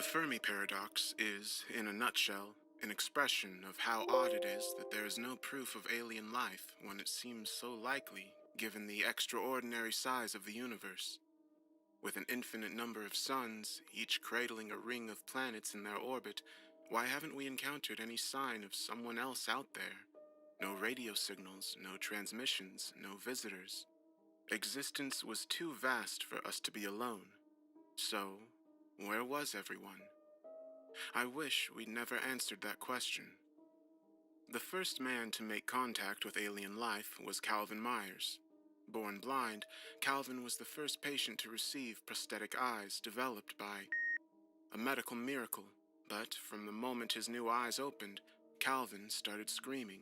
The Fermi paradox is, in a nutshell, an expression of how odd it is that there is no proof of alien life when it seems so likely, given the extraordinary size of the universe. With an infinite number of suns, each cradling a ring of planets in their orbit, why haven't we encountered any sign of someone else out there? No radio signals, no transmissions, no visitors. Existence was too vast for us to be alone. So, where was everyone? I wish we'd never answered that question. The first man to make contact with alien life was Calvin Myers. Born blind, Calvin was the first patient to receive prosthetic eyes developed by a medical miracle, but from the moment his new eyes opened, Calvin started screaming.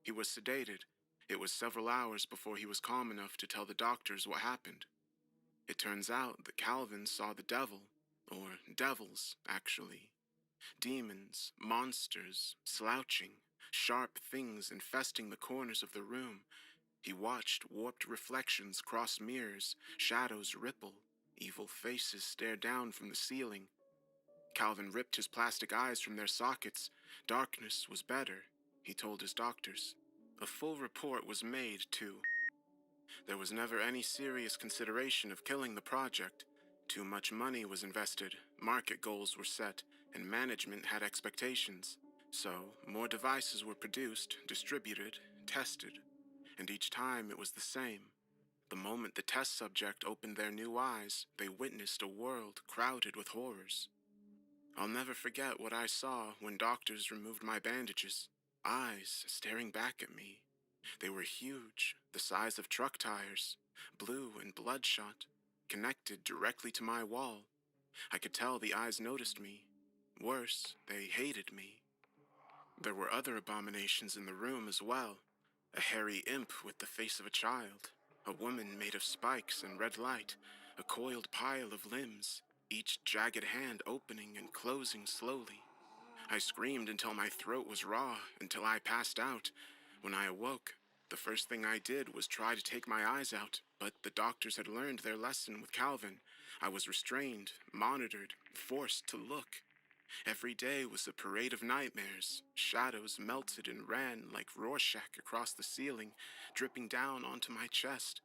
He was sedated. It was several hours before he was calm enough to tell the doctors what happened. It turns out that Calvin saw the devil, or devils, actually. Demons, monsters, slouching, sharp things infesting the corners of the room. He watched warped reflections cross mirrors, shadows ripple, evil faces stare down from the ceiling. Calvin ripped his plastic eyes from their sockets. Darkness was better, he told his doctors. A full report was made, too. There was never any serious consideration of killing the project. Too much money was invested, market goals were set, and management had expectations. So, more devices were produced, distributed, tested. And each time it was the same. The moment the test subject opened their new eyes, they witnessed a world crowded with horrors. I'll never forget what I saw when doctors removed my bandages. Eyes staring back at me. They were huge, the size of truck tires, blue and bloodshot, connected directly to my wall. I could tell the eyes noticed me. Worse, they hated me. There were other abominations in the room as well. A hairy imp with the face of a child, a woman made of spikes and red light, a coiled pile of limbs, each jagged hand opening and closing slowly. I screamed until my throat was raw, until I passed out. When I awoke, the first thing I did was try to take my eyes out, but the doctors had learned their lesson with Calvin. I was restrained, monitored, forced to look. Every day was a parade of nightmares. Shadows melted and ran like Rorschach across the ceiling, dripping down onto my chest.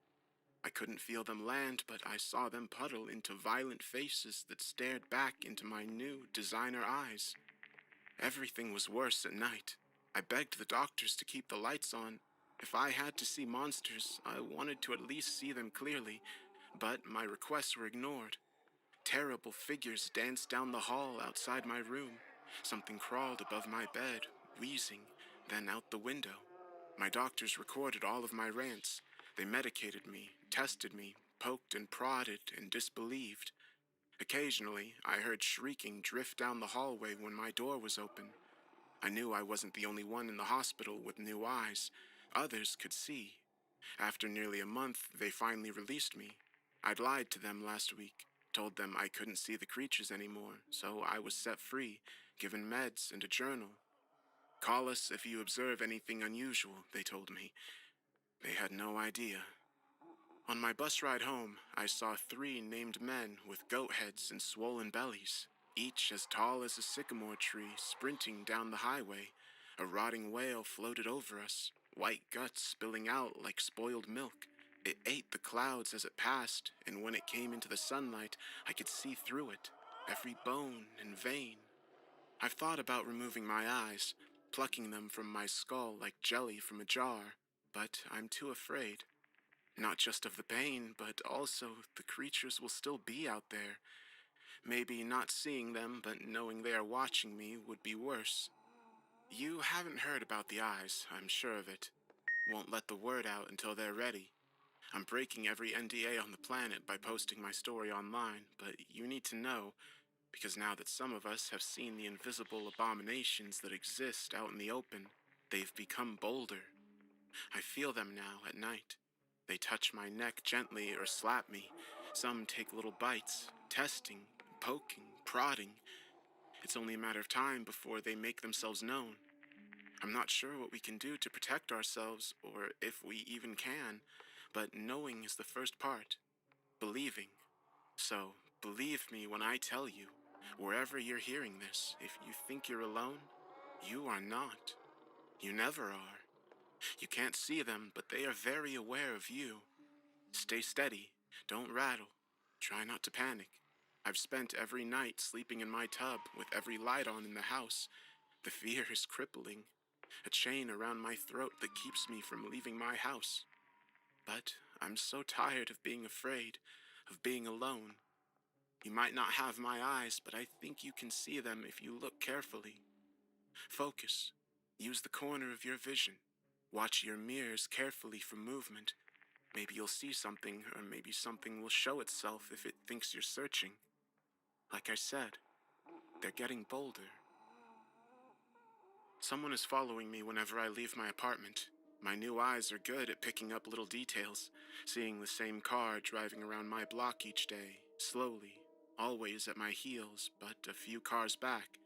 I couldn't feel them land, but I saw them puddle into violent faces that stared back into my new designer eyes. Everything was worse at night. I begged the doctors to keep the lights on. If I had to see monsters, I wanted to at least see them clearly, but my requests were ignored. Terrible figures danced down the hall outside my room. Something crawled above my bed, wheezing, then out the window. My doctors recorded all of my rants. They medicated me, tested me, poked and prodded and disbelieved. Occasionally, I heard shrieking drift down the hallway when my door was open. I knew I wasn't the only one in the hospital with new eyes. Others could see. After nearly a month, they finally released me. I'd lied to them last week, told them I couldn't see the creatures anymore, so I was set free, given meds and a journal. Call us if you observe anything unusual, they told me. They had no idea. On my bus ride home, I saw 3 named men with goat heads and swollen bellies, each as tall as a sycamore tree, sprinting down the highway. A rotting whale floated over us, white guts spilling out like spoiled milk. It ate the clouds as it passed, and when it came into the sunlight, I could see through it, every bone and vein. I've thought about removing my eyes, plucking them from my skull like jelly from a jar, but I'm too afraid. Not just of the pain, but also the creatures will still be out there. Maybe not seeing them, but knowing they are watching me would be worse. You haven't heard about the eyes, I'm sure of it. Won't let the word out until they're ready. I'm breaking every NDA on the planet by posting my story online, but you need to know, because now that some of us have seen the invisible abominations that exist out in the open, they've become bolder. I feel them now at night. They touch my neck gently or slap me. Some take little bites, testing, poking, prodding. It's only a matter of time before they make themselves known. I'm not sure what we can do to protect ourselves, or if we even can, but knowing is the first part. Believing. So, believe me when I tell you, Wherever you're hearing this, if you think you're alone, you are not. You never are. You can't see them, but they are very aware of you. Stay steady. Don't rattle. Try not to panic. I've spent every night sleeping in my tub with every light on in the house. The fear is crippling. A chain around my throat that keeps me from leaving my house. But I'm so tired of being afraid, of being alone. You might not have my eyes, but I think you can see them if you look carefully. Focus. Use the corner of your vision. Watch your mirrors carefully for movement. Maybe you'll see something, or maybe something will show itself if it thinks you're searching. Like I said, they're getting bolder. Someone is following me whenever I leave my apartment. My new eyes are good at picking up little details, seeing the same car driving around my block each day, slowly, always at my heels, but a few cars back.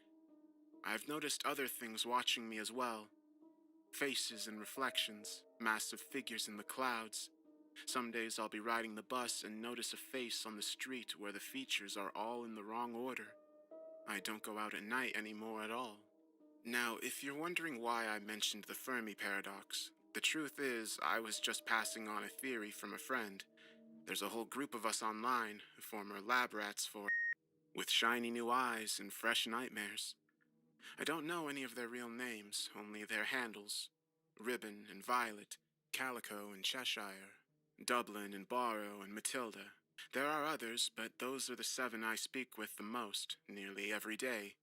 I've noticed other things watching me as well. Faces and reflections, massive figures in the clouds. Some days I'll be riding the bus and notice a face on the street where the features are all in the wrong order. I don't go out at night anymore at all. Now, if you're wondering why I mentioned the Fermi paradox, the truth is I was just passing on a theory from a friend. There's a whole group of us online, former lab rats with shiny new eyes and fresh nightmares. I don't know any of their real names, only their handles. Ribbon and Violet, Calico and Cheshire, Dublin and Borrow and Matilda. There are others, but those are the 7 I speak with the most, nearly every day.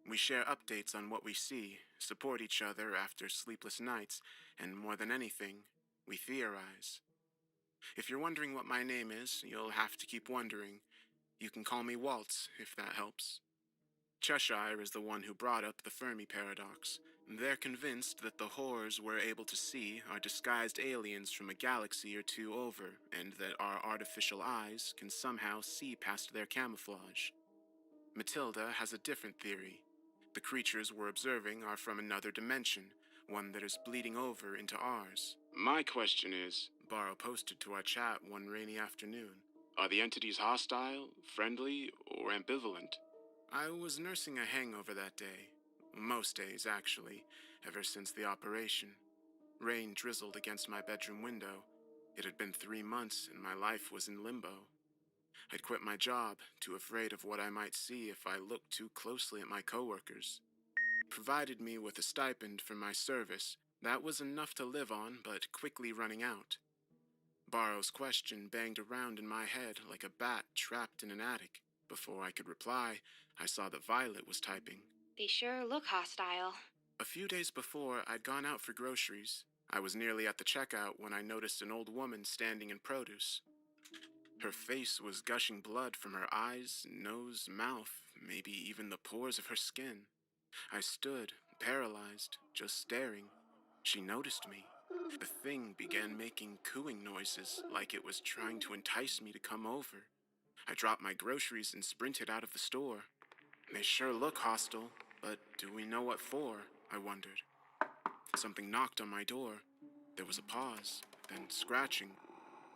We share updates on what we see, support each other after sleepless nights, and more than anything, we theorize. If you're wondering what my name is, you'll have to keep wondering. You can call me Waltz, if that helps. Cheshire is the one who brought up the Fermi paradox. They're convinced that the horrors we're able to see are disguised aliens from a galaxy or two over, and that our artificial eyes can somehow see past their camouflage. Matilda has a different theory. The creatures we're observing are from another dimension, one that is bleeding over into ours. My question is, Barrow posted to our chat one rainy afternoon, are the entities hostile, friendly, or ambivalent? I was nursing a hangover that day. Most days, actually, ever since the operation. Rain drizzled against my bedroom window. It had been 3 months and my life was in limbo. I'd quit my job, too afraid of what I might see if I looked too closely at my coworkers. Provided me with a stipend for my service. That was enough to live on, but quickly running out. Barrow's question banged around in my head like a bat trapped in an attic. Before I could reply, I saw that Violet was typing. They sure look hostile. A few days before, I'd gone out for groceries. I was nearly at the checkout when I noticed an old woman standing in produce. Her face was gushing blood from her eyes, nose, mouth, maybe even the pores of her skin. I stood, paralyzed, just staring. She noticed me. The thing began making cooing noises, like it was trying to entice me to come over. I dropped my groceries and sprinted out of the store. They sure look hostile, but do we know what for? I wondered. Something knocked on my door. There was a pause, then scratching.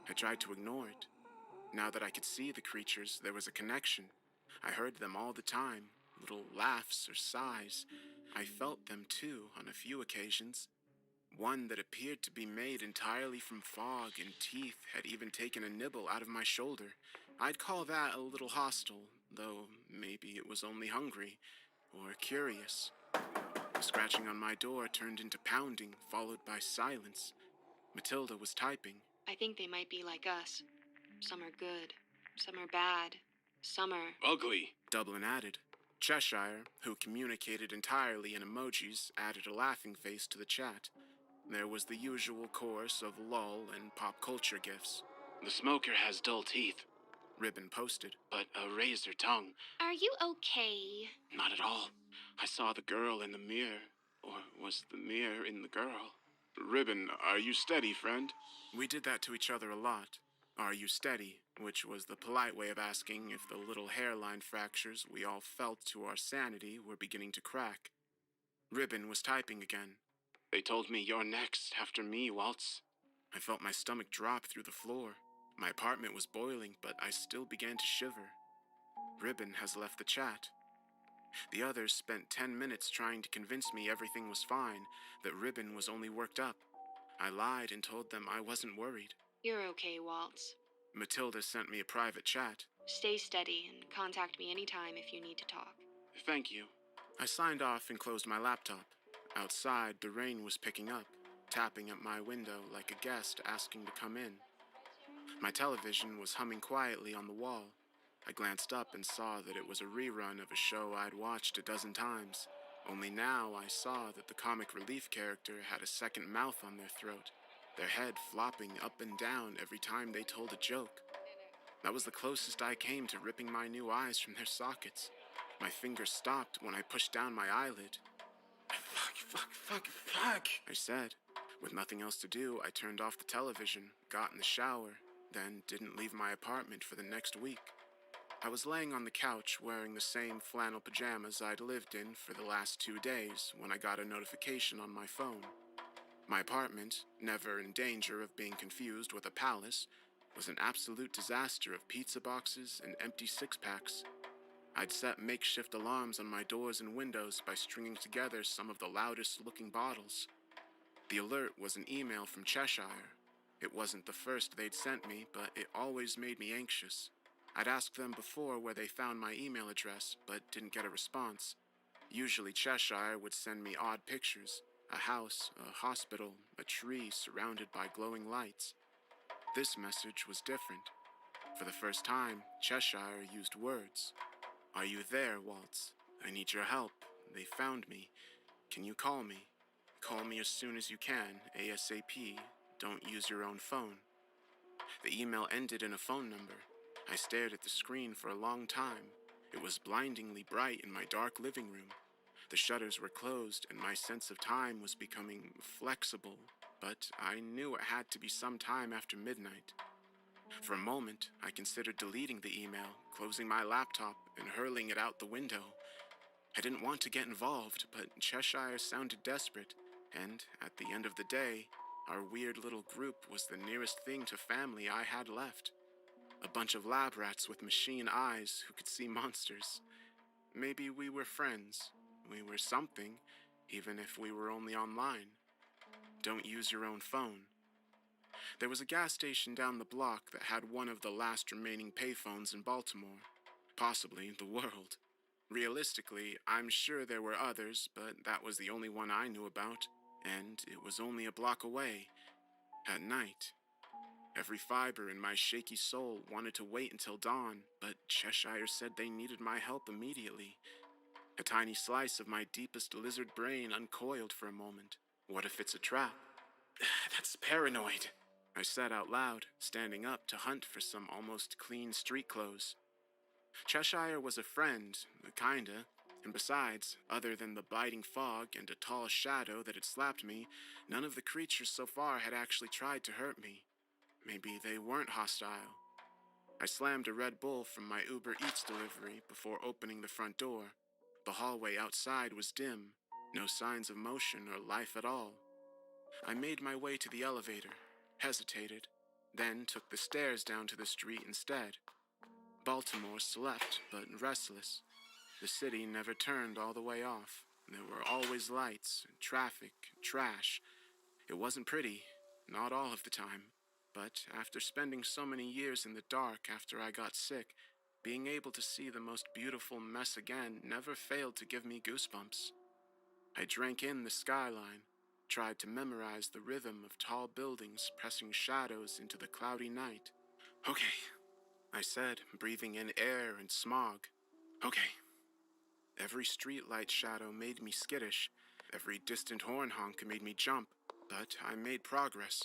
I tried to ignore it. Now that I could see the creatures, there was a connection. I heard them all the time, little laughs or sighs. I felt them too on a few occasions. One that appeared to be made entirely from fog, and teeth had even taken a nibble out of my shoulder. I'd call that a little hostile, though maybe it was only hungry, or curious. The scratching on my door turned into pounding, followed by silence. Matilda was typing. I think they might be like us. Some are good, some are bad, some are ugly, Dublin added. Cheshire, who communicated entirely in emojis, added a laughing face to the chat. There was the usual chorus of lol and pop culture gifs. The smoker has dull teeth, Ribbon posted, but a razor tongue. Are you okay? Not at all. I saw the girl in the mirror. Or was the mirror in the girl? Ribbon, are you steady, friend? We did that to each other a lot. Are you steady? Which was the polite way of asking if the little hairline fractures we all felt to our sanity were beginning to crack. Ribbon was typing again. They told me you're next after me, Waltz. I felt my stomach drop through the floor. My apartment was boiling, but I still began to shiver. Ribbon has left the chat. The others spent 10 minutes trying to convince me everything was fine, that Ribbon was only worked up. I lied and told them I wasn't worried. You're okay, Waltz. Matilda sent me a private chat. Stay steady and contact me anytime if you need to talk. Thank you. I signed off and closed my laptop. Outside, the rain was picking up, tapping at my window like a guest asking to come in. My television was humming quietly on the wall. I glanced up and saw that it was a rerun of a show I'd watched a dozen times. Only now I saw that the comic relief character had a second mouth on their throat, their head flopping up and down every time they told a joke. That was the closest I came to ripping my new eyes from their sockets. My fingers stopped when I pushed down my eyelid. Fuck, I said. With nothing else to do, I turned off the television, got in the shower, then didn't leave my apartment for the next week. I was laying on the couch wearing the same flannel pajamas I'd lived in for the last 2 days when I got a notification on my phone. My apartment, never in danger of being confused with a palace, was an absolute disaster of pizza boxes and empty six-packs. I'd set makeshift alarms on my doors and windows by stringing together some of the loudest-looking bottles. The alert was an email from Cheshire. It wasn't the first they'd sent me, but it always made me anxious. I'd asked them before where they found my email address, but didn't get a response. Usually Cheshire would send me odd pictures, a house, a hospital, a tree surrounded by glowing lights. This message was different. For the first time, Cheshire used words. Are you there, Waltz? I need your help. They found me. Can you call me? Call me as soon as you can, ASAP. Don't use your own phone. The email ended in a phone number. I stared at the screen for a long time. It was blindingly bright in my dark living room. The shutters were closed and my sense of time was becoming flexible, but I knew it had to be some time after midnight. For a moment, I considered deleting the email, closing my laptop, and hurling it out the window. I didn't want to get involved, but Cheshire sounded desperate, and at the end of the day, our weird little group was the nearest thing to family I had left. A bunch of lab rats with machine eyes who could see monsters. Maybe we were friends. We were something, even if we were only online. Don't use your own phone. There was a gas station down the block that had one of the last remaining payphones in Baltimore, possibly the world. Realistically, I'm sure there were others, but that was the only one I knew about, and it was only a block away, at night. Every fiber in my shaky soul wanted to wait until dawn, but Cheshire said they needed my help immediately. A tiny slice of my deepest lizard brain uncoiled for a moment. What if it's a trap? That's paranoid, I said out loud, standing up to hunt for some almost clean street clothes. Cheshire was a friend, kinda, and besides, other than the biting fog and a tall shadow that had slapped me, none of the creatures so far had actually tried to hurt me. Maybe they weren't hostile. I slammed a Red Bull from my Uber Eats delivery before opening the front door. The hallway outside was dim, no signs of motion or life at all. I made my way to the elevator, hesitated, then took the stairs down to the street instead. Baltimore slept, but restless. The city never turned all the way off. There were always lights, traffic, trash. It wasn't pretty, not all of the time. But after spending so many years in the dark after I got sick, being able to see the most beautiful mess again never failed to give me goosebumps. I drank in the skyline, tried to memorize the rhythm of tall buildings pressing shadows into the cloudy night. Okay, I said, breathing in air and smog. Okay. Every streetlight shadow made me skittish. Every distant horn honk made me jump. But I made progress.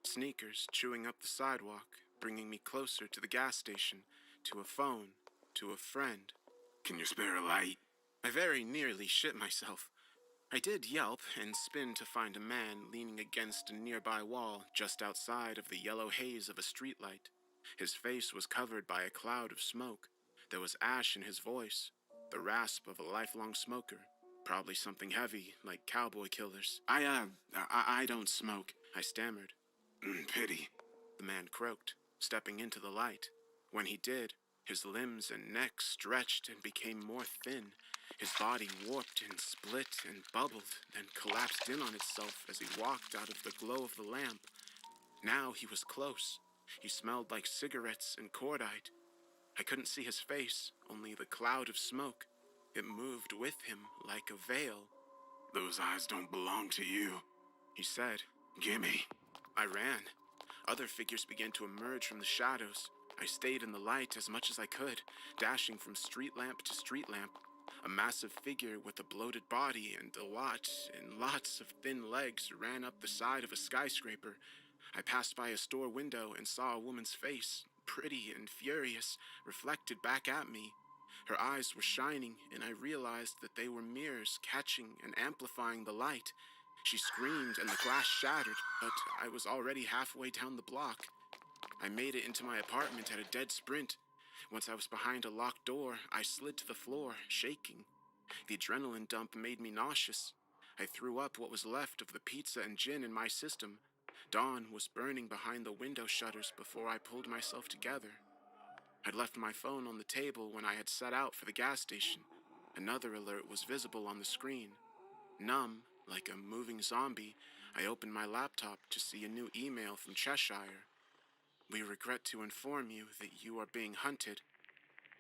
Sneakers chewing up the sidewalk, bringing me closer to the gas station, to a phone, to a friend. Can you spare a light? I very nearly shit myself. I did yelp and spin to find a man leaning against a nearby wall just outside of the yellow haze of a streetlight. His face was covered by a cloud of smoke. There was ash in his voice, the rasp of a lifelong smoker. Probably something heavy, like cowboy killers. I don't smoke, I stammered. Pity, the man croaked, stepping into the light. When he did, His limbs and neck stretched and became more thin. His body warped and split and bubbled, then collapsed in on itself as he walked out of the glow of the lamp. Now he was close. He smelled like cigarettes and cordite. I couldn't see his face, only the cloud of smoke. It moved with him like a veil. "Those eyes don't belong to you," he said. "Gimme." I ran. Other figures began to emerge from the shadows. I stayed in the light as much as I could, dashing from street lamp to street lamp. A massive figure with a bloated body and lots of thin legs ran up the side of a skyscraper. I passed by a store window and saw a woman's face, pretty and furious, reflected back at me. Her eyes were shining, and I realized that they were mirrors catching and amplifying the light. She screamed and the glass shattered, but I was already halfway down the block. I made it into my apartment at a dead sprint. Once I was behind a locked door, I slid to the floor, shaking. The adrenaline dump made me nauseous. I threw up what was left of the pizza and gin in my system. Dawn was burning behind the window shutters before I pulled myself together. I'd left my phone on the table when I had set out for the gas station. Another alert was visible on the screen. Numb, like a moving zombie, I opened my laptop to see a new email from Cheshire. "We regret to inform you that you are being hunted."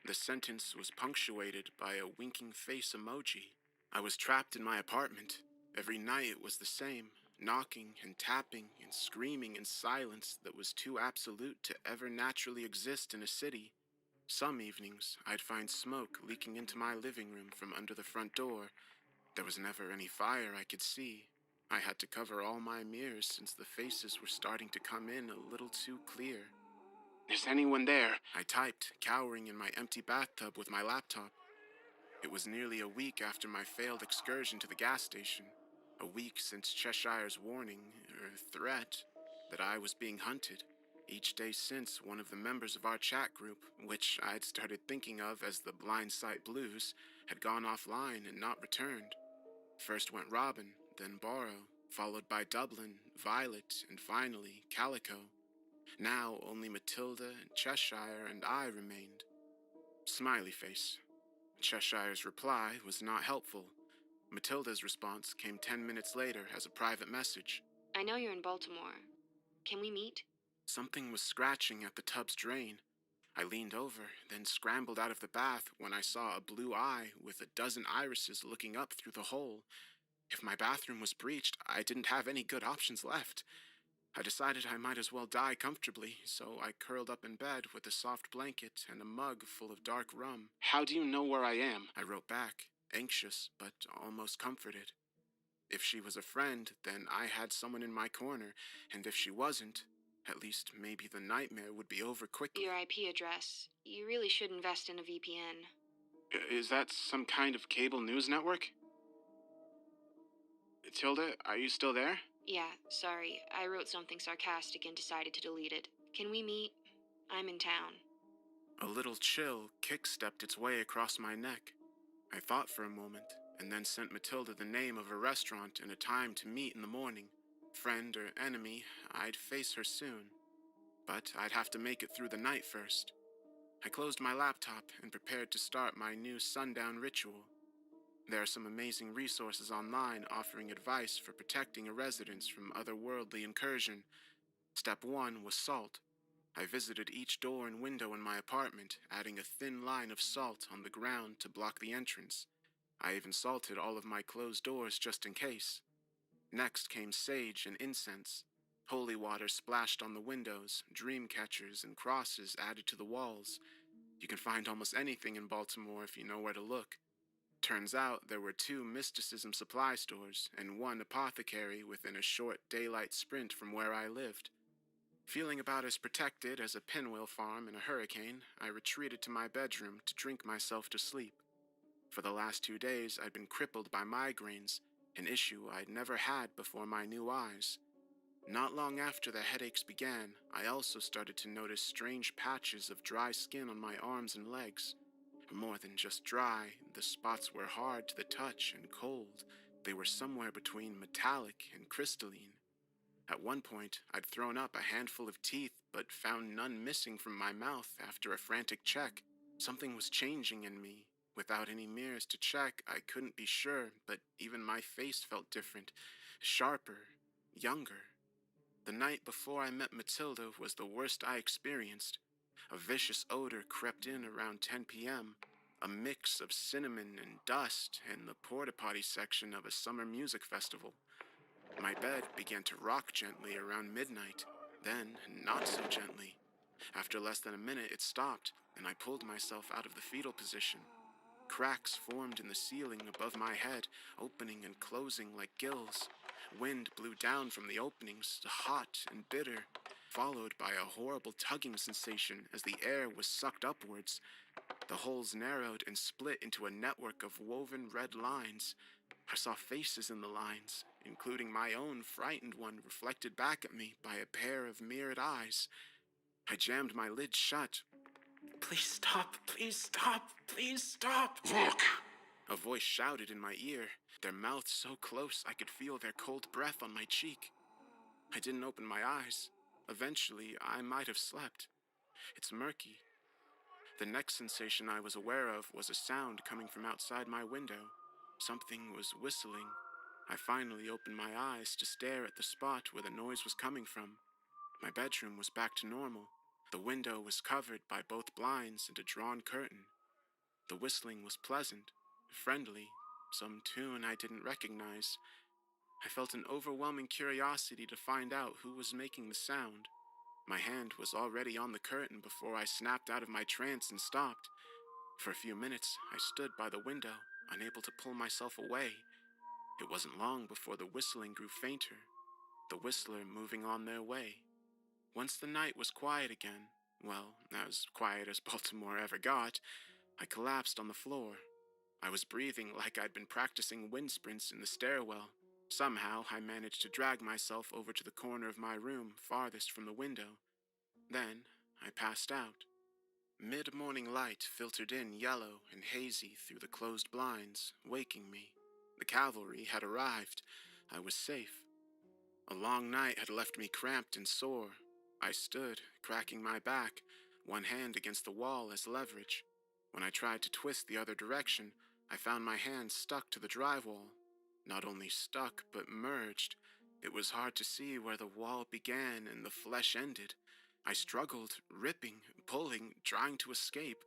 The sentence was punctuated by a winking face emoji. I was trapped in my apartment. Every night it was the same, knocking and tapping and screaming in silence that was too absolute to ever naturally exist in a city. Some evenings, I'd find smoke leaking into my living room from under the front door. There was never any fire I could see. I had to cover all my mirrors since the faces were starting to come in a little too clear. "Is anyone there?" I typed, cowering in my empty bathtub with my laptop. It was nearly a week after my failed excursion to the gas station. A week since Cheshire's warning, or threat, that I was being hunted. Each day since, one of the members of our chat group, which I'd started thinking of as the Blind Sight Blues, had gone offline and not returned. First went Robin, then Borrow, followed by Dublin, Violet, and finally Calico. Now only Matilda, Cheshire, and I remained. Smiley face. Cheshire's reply was not helpful. Matilda's response came 10 minutes later as a private message. "I know you're in Baltimore. Can we meet?" Something was scratching at the tub's drain. I leaned over, then scrambled out of the bath when I saw a blue eye with a dozen irises looking up through the hole. If my bathroom was breached, I didn't have any good options left. I decided I might as well die comfortably, so I curled up in bed with a soft blanket and a mug full of dark rum. "How do you know where I am?" I wrote back, anxious but almost comforted. If she was a friend, then I had someone in my corner, and if she wasn't, at least maybe the nightmare would be over quickly. "Your IP address. You really should invest in a VPN." Is that some kind of cable news network? Tilda, are you still there? "Yeah, sorry. I wrote something sarcastic and decided to delete it. Can we meet? I'm in town." A little chill kick-stepped its way across my neck. I thought for a moment, and then sent Matilda the name of a restaurant and a time to meet in the morning. Friend or enemy, I'd face her soon. But I'd have to make it through the night first. I closed my laptop and prepared to start my new sundown ritual. There are some amazing resources online offering advice for protecting a residence from otherworldly incursion. Step 1 was salt. I visited each door and window in my apartment, adding a thin line of salt on the ground to block the entrance. I even salted all of my closed doors just in case. Next came sage and incense. Holy water splashed on the windows, dream catchers and crosses added to the walls. You can find almost anything in Baltimore if you know where to look. Turns out there were 2 mysticism supply stores and 1 apothecary within a short daylight sprint from where I lived. Feeling about as protected as a pinwheel farm in a hurricane, I retreated to my bedroom to drink myself to sleep. For the last 2 days, I'd been crippled by migraines, an issue I'd never had before my new eyes. Not long after the headaches began, I also started to notice strange patches of dry skin on my arms and legs. More than just dry, the spots were hard to the touch and cold. They were somewhere between metallic and crystalline. At one point, I'd thrown up a handful of teeth, but found none missing from my mouth after a frantic check. Something was changing in me. Without any mirrors to check, I couldn't be sure, but even my face felt different, sharper, younger. The night before I met Matilda was the worst I experienced. A vicious odor crept in around 10 p.m., a mix of cinnamon and dust in the porta-potty section of a summer music festival. My bed began to rock gently around midnight, then not so gently. After less than a minute, it stopped, and I pulled myself out of the fetal position. Cracks formed in the ceiling above my head, opening and closing like gills. Wind blew down from the openings, hot and bitter, followed by a horrible tugging sensation as the air was sucked upwards. The holes narrowed and split into a network of woven red lines. I saw faces in the lines, including my own frightened one reflected back at me by a pair of mirrored eyes. I jammed my lid shut. "Please stop, please stop, please stop!" Look! A voice shouted in my ear, their mouths so close I could feel their cold breath on my cheek. I didn't open my eyes. Eventually, I might have slept. It's murky. The next sensation I was aware of was a sound coming from outside my window. Something was whistling. I finally opened my eyes to stare at the spot where the noise was coming from. My bedroom was back to normal. The window was covered by both blinds and a drawn curtain. The whistling was pleasant, friendly, some tune I didn't recognize. I felt an overwhelming curiosity to find out who was making the sound. My hand was already on the curtain before I snapped out of my trance and stopped. For a few minutes, I stood by the window, unable to pull myself away. It wasn't long before the whistling grew fainter, the whistler moving on their way. Once the night was quiet again, well, as quiet as Baltimore ever got, I collapsed on the floor. I was breathing like I'd been practicing wind sprints in the stairwell. Somehow, I managed to drag myself over to the corner of my room farthest from the window. Then, I passed out. Mid-morning light filtered in yellow and hazy through the closed blinds, waking me. The cavalry had arrived. I was safe. A long night had left me cramped and sore. I stood, cracking my back, one hand against the wall as leverage. When I tried to twist the other direction, I found my hand stuck to the drywall. Not only stuck, but merged. It was hard to see where the wall began and the flesh ended. I struggled, ripping, pulling, trying to escape.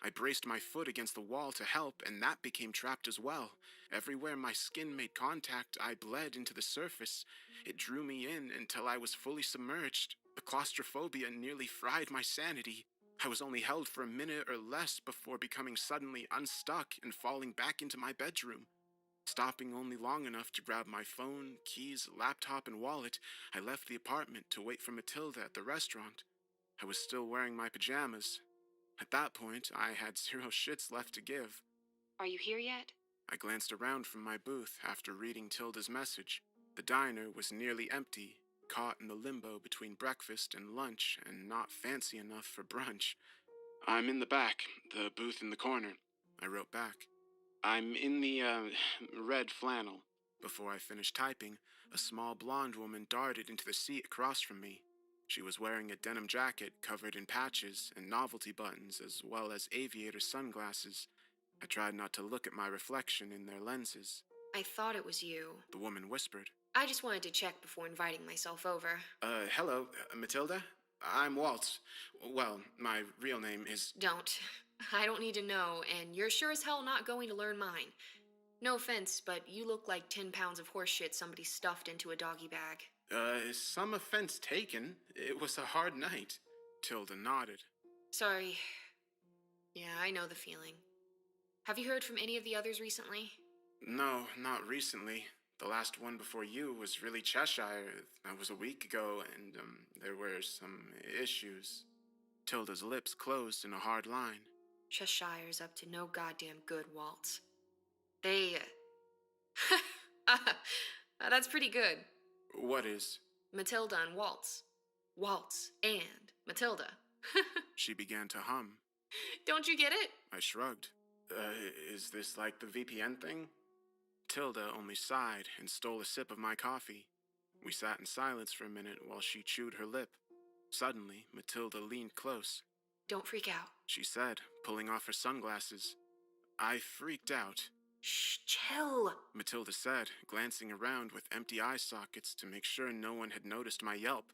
I braced my foot against the wall to help, and that became trapped as well. Everywhere my skin made contact, I bled into the surface. It drew me in until I was fully submerged. The claustrophobia nearly fried my sanity. I was only held for a minute or less before becoming suddenly unstuck and falling back into my bedroom. Stopping only long enough to grab my phone, keys, laptop, and wallet, I left the apartment to wait for Matilda at the restaurant. I was still wearing my pajamas. At that point, I had zero shits left to give. Are you here yet? I glanced around from my booth after reading Tilda's message. The diner was nearly empty, caught in the limbo between breakfast and lunch and not fancy enough for brunch. "I'm in the back, the booth in the corner," I wrote back. "I'm in the, red flannel." Before I finished typing, a small blonde woman darted into the seat across from me. She was wearing a denim jacket covered in patches and novelty buttons as well as aviator sunglasses. I tried not to look at my reflection in their lenses. I thought it was you. The woman whispered. I just wanted to check before inviting myself over. Hello, Matilda? I'm Walt. Well, my real name is... Don't. I don't need to know, and you're sure as hell not going to learn mine. No offense, but you look like 10 pounds of horse shit somebody stuffed into a doggy bag. Some offense taken. It was a hard night. Tilda nodded. Sorry. Yeah, I know the feeling. Have you heard from any of the others recently? No, not recently. The last one before you was really Cheshire. That was a week ago, and, there were some issues. Tilda's lips closed in a hard line. Cheshire's up to no goddamn good, Waltz. They, that's pretty good. What is? Matilda and Waltz. Waltz and Matilda. She began to hum. Don't you get it? I shrugged. Is this like the VPN thing? Tilda only sighed and stole a sip of my coffee. We sat in silence for a minute while she chewed her lip. Suddenly, Matilda leaned close. Don't freak out. she said, pulling off her sunglasses. I freaked out. Shh, chill. Matilda said, glancing around with empty eye sockets to make sure no one had noticed my yelp.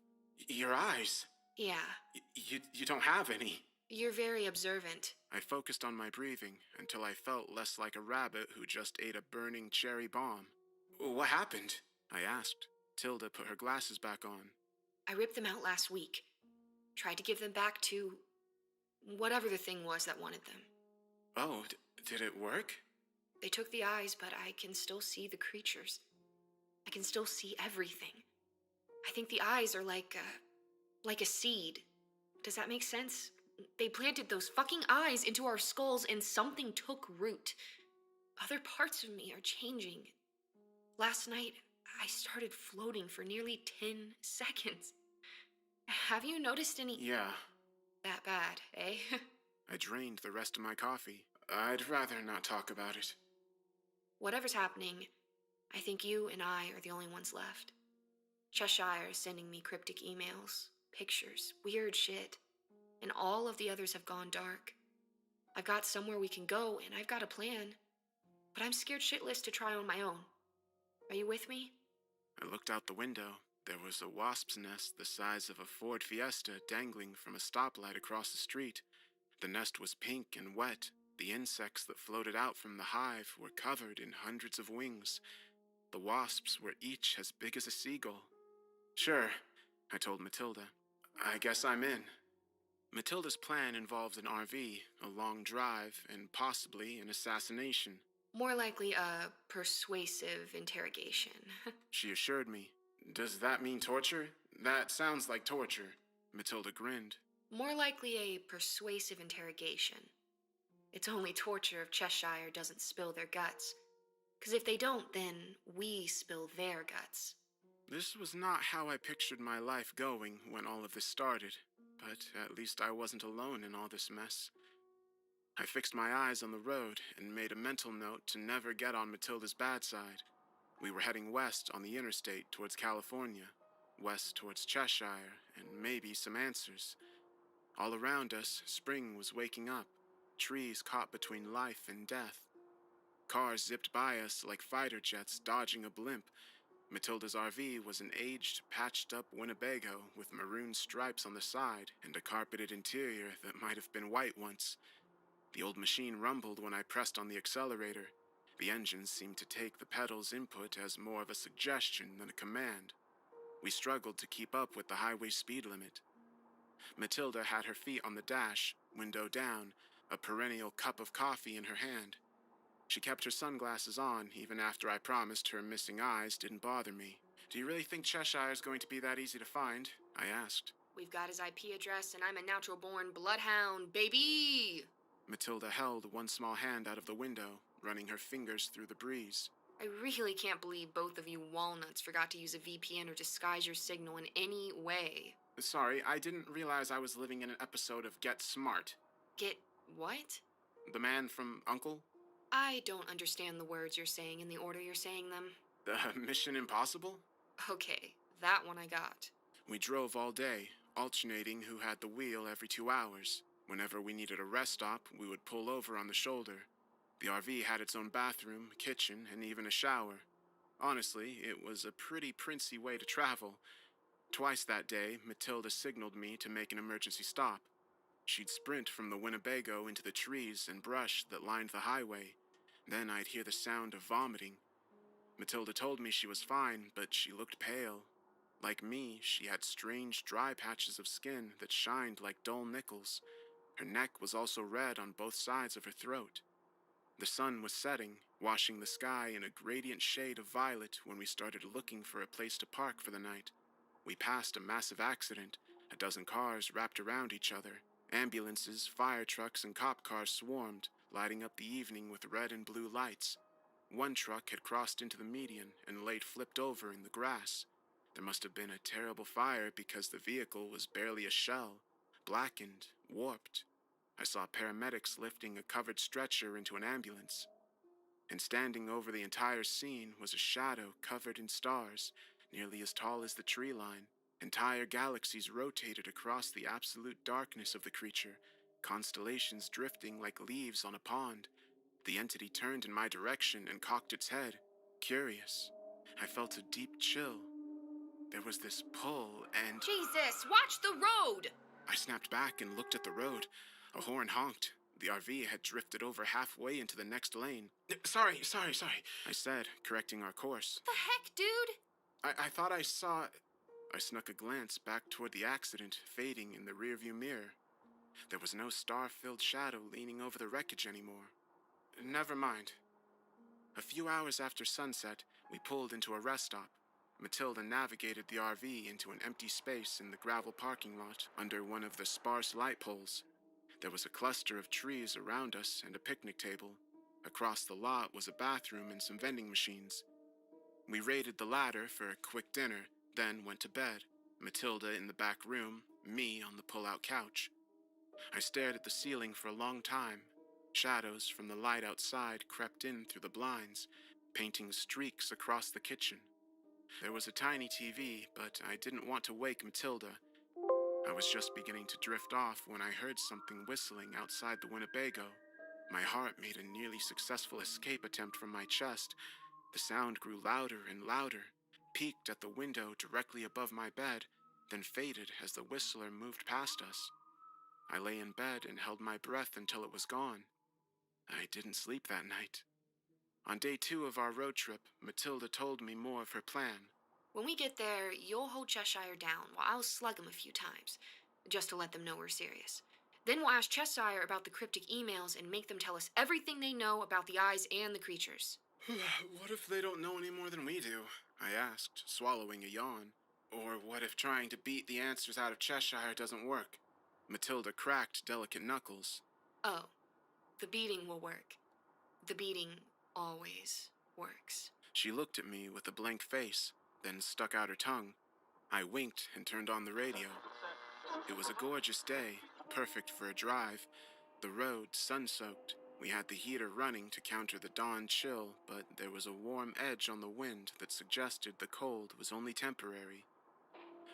Your eyes? Yeah, You don't have any. you're very observant. I focused on my breathing until I felt less like a rabbit who just ate a burning cherry bomb. What happened? I asked. Tilda put her glasses back on. I ripped them out last week. Tried to give them back to whatever the thing was that wanted them. Oh, did it work? They took the eyes, but I can still see the creatures. I can still see everything. I think the eyes are like a seed. Does that make sense? They planted those fucking eyes into our skulls and something took root. Other parts of me are changing. Last night, I started floating for nearly 10 seconds. Have you noticed any... Yeah. That bad, eh? I drained the rest of my coffee. I'd rather not talk about it. Whatever's happening, I think you and I are the only ones left. Cheshire is sending me cryptic emails, pictures, weird shit. And all of the others have gone dark. I've got somewhere we can go, and I've got a plan. But I'm scared shitless to try on my own. Are you with me? I looked out the window. There was a wasp's nest the size of a Ford Fiesta dangling from a stoplight across the street. The nest was pink and wet. The insects that floated out from the hive were covered in hundreds of wings. The wasps were each as big as a seagull. Sure, I told Matilda. I guess I'm in. Matilda's plan involved an RV, a long drive, and possibly an assassination. More likely a persuasive interrogation. She assured me. Does that mean torture? That sounds like torture. Matilda grinned. More likely a persuasive interrogation. It's only torture if Cheshire doesn't spill their guts. 'Cause if they don't, then we spill their guts. This was not how I pictured my life going when all of this started, but at least I wasn't alone in all this mess. I fixed my eyes on the road and made a mental note to never get on Matilda's bad side. We were heading west on the interstate towards California, west towards Cheshire, and maybe some answers. All around us, spring was waking up, trees caught between life and death. Cars zipped by us like fighter jets dodging a blimp. Matilda's RV was an aged, patched-up Winnebago with maroon stripes on the side and a carpeted interior that might have been white once. The old machine rumbled when I pressed on the accelerator. The engine seemed to take the pedal's input as more of a suggestion than a command. We struggled to keep up with the highway speed limit. Matilda had her feet on the dash, window down, a perennial cup of coffee in her hand. She kept her sunglasses on even after I promised her missing eyes didn't bother me. Do you really think Cheshire's going to be that easy to find? I asked. We've got his IP address and I'm a natural-born bloodhound, baby! Matilda held one small hand out of the window, running her fingers through the breeze. I really can't believe both of you walnuts forgot to use a VPN or disguise your signal in any way. Sorry, I didn't realize I was living in an episode of Get Smart. Get what? The man from Uncle? I don't understand the words you're saying in the order you're saying them. The Mission Impossible? Okay, that one I got. We drove all day, alternating who had the wheel every 2 hours. Whenever we needed a rest stop, we would pull over on the shoulder. The RV had its own bathroom, kitchen, and even a shower. Honestly, it was a pretty princey way to travel. Twice that day, Matilda signaled me to make an emergency stop. She'd sprint from the Winnebago into the trees and brush that lined the highway. Then I'd hear the sound of vomiting. Matilda told me she was fine, but she looked pale. Like me, she had strange dry patches of skin that shined like dull nickels. Her neck was also red on both sides of her throat. The sun was setting, washing the sky in a gradient shade of violet when we started looking for a place to park for the night. We passed a massive accident, a dozen cars wrapped around each other. Ambulances, fire trucks, and cop cars swarmed, lighting up the evening with red and blue lights. One truck had crossed into the median and laid flipped over in the grass. There must have been a terrible fire because the vehicle was barely a shell, blackened, warped. I saw paramedics lifting a covered stretcher into an ambulance. And standing over the entire scene was a shadow covered in stars, nearly as tall as the tree line. Entire galaxies rotated across the absolute darkness of the creature, constellations drifting like leaves on a pond. The entity turned in my direction and cocked its head, curious. I felt a deep chill. There was this pull, and Jesus, watch the road! I snapped back and looked at the road. A horn honked. The RV had drifted over halfway into the next lane. Sorry, I said, correcting our course. The heck, dude? I thought I saw... I snuck a glance back toward the accident, fading in the rearview mirror. There was no star-filled shadow leaning over the wreckage anymore. Never mind. A few hours after sunset, we pulled into a rest stop. Matilda navigated the RV into an empty space in the gravel parking lot under one of the sparse light poles. There was a cluster of trees around us and a picnic table. Across the lot was a bathroom and some vending machines. We raided the latter for a quick dinner, then went to bed, Matilda in the back room, me on the pull-out couch. I stared at the ceiling for a long time. Shadows from the light outside crept in through the blinds, painting streaks across the kitchen. There was a tiny TV, but I didn't want to wake Matilda. I was just beginning to drift off when I heard something whistling outside the Winnebago. My heart made a nearly successful escape attempt from my chest. The sound grew louder and louder, peaked at the window directly above my bed, then faded as the whistler moved past us. I lay in bed and held my breath until it was gone. I didn't sleep that night. On day 2 of our road trip, Matilda told me more of her plan. When we get there, you'll hold Cheshire down while I'll slug him a few times, just to let them know we're serious. Then we'll ask Cheshire about the cryptic emails and make them tell us everything they know about the eyes and the creatures. What if they don't know any more than we do? I asked, swallowing a yawn. Or what if trying to beat the answers out of Cheshire doesn't work? Matilda cracked delicate knuckles. Oh, the beating will work. The beating always works. She looked at me with a blank face, then stuck out her tongue. I winked and turned on the radio. It was a gorgeous day, perfect for a drive. The road sun-soaked. We had the heater running to counter the dawn chill, but there was a warm edge on the wind that suggested the cold was only temporary.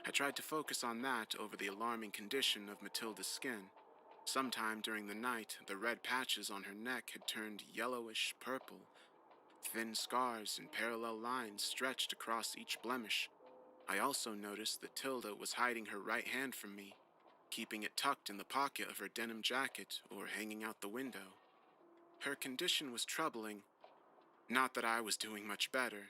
I tried to focus on that over the alarming condition of Matilda's skin. Sometime during the night, the red patches on her neck had turned yellowish purple. Thin scars and parallel lines stretched across each blemish. I also noticed that Tilda was hiding her right hand from me, keeping it tucked in the pocket of her denim jacket or hanging out the window. Her condition was troubling. Not that I was doing much better.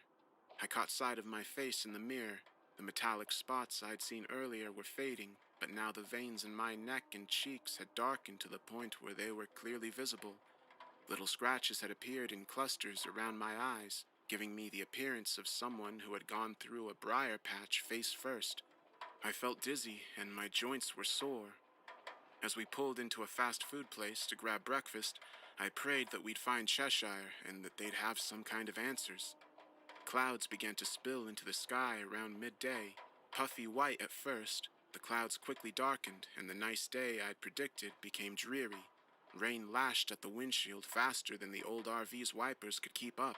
I caught sight of my face in the mirror. The metallic spots I'd seen earlier were fading, but now the veins in my neck and cheeks had darkened to the point where they were clearly visible. Little scratches had appeared in clusters around my eyes, giving me the appearance of someone who had gone through a briar patch face first. I felt dizzy and my joints were sore. As we pulled into a fast food place to grab breakfast, I prayed that we'd find Cheshire and that they'd have some kind of answers. Clouds began to spill into the sky around midday. Puffy white at first, the clouds quickly darkened and the nice day I'd predicted became dreary. Rain lashed at the windshield faster than the old RV's wipers could keep up.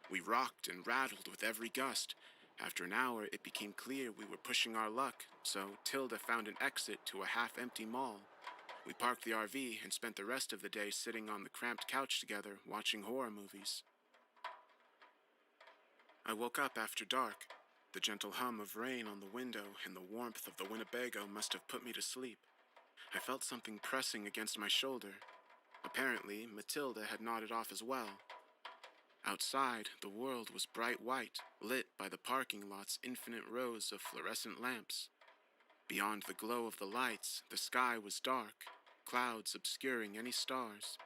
We rocked and rattled with every gust. After an hour, it became clear we were pushing our luck, so Tilda found an exit to a half-empty mall. We parked the RV and spent the rest of the day sitting on the cramped couch together, watching horror movies. I woke up after dark. The gentle hum of rain on the window and the warmth of the Winnebago must have put me to sleep. I felt something pressing against my shoulder. Apparently, Matilda had nodded off as well. Outside, the world was bright white, lit by the parking lot's infinite rows of fluorescent lamps. Beyond the glow of the lights, the sky was dark, clouds obscuring any stars.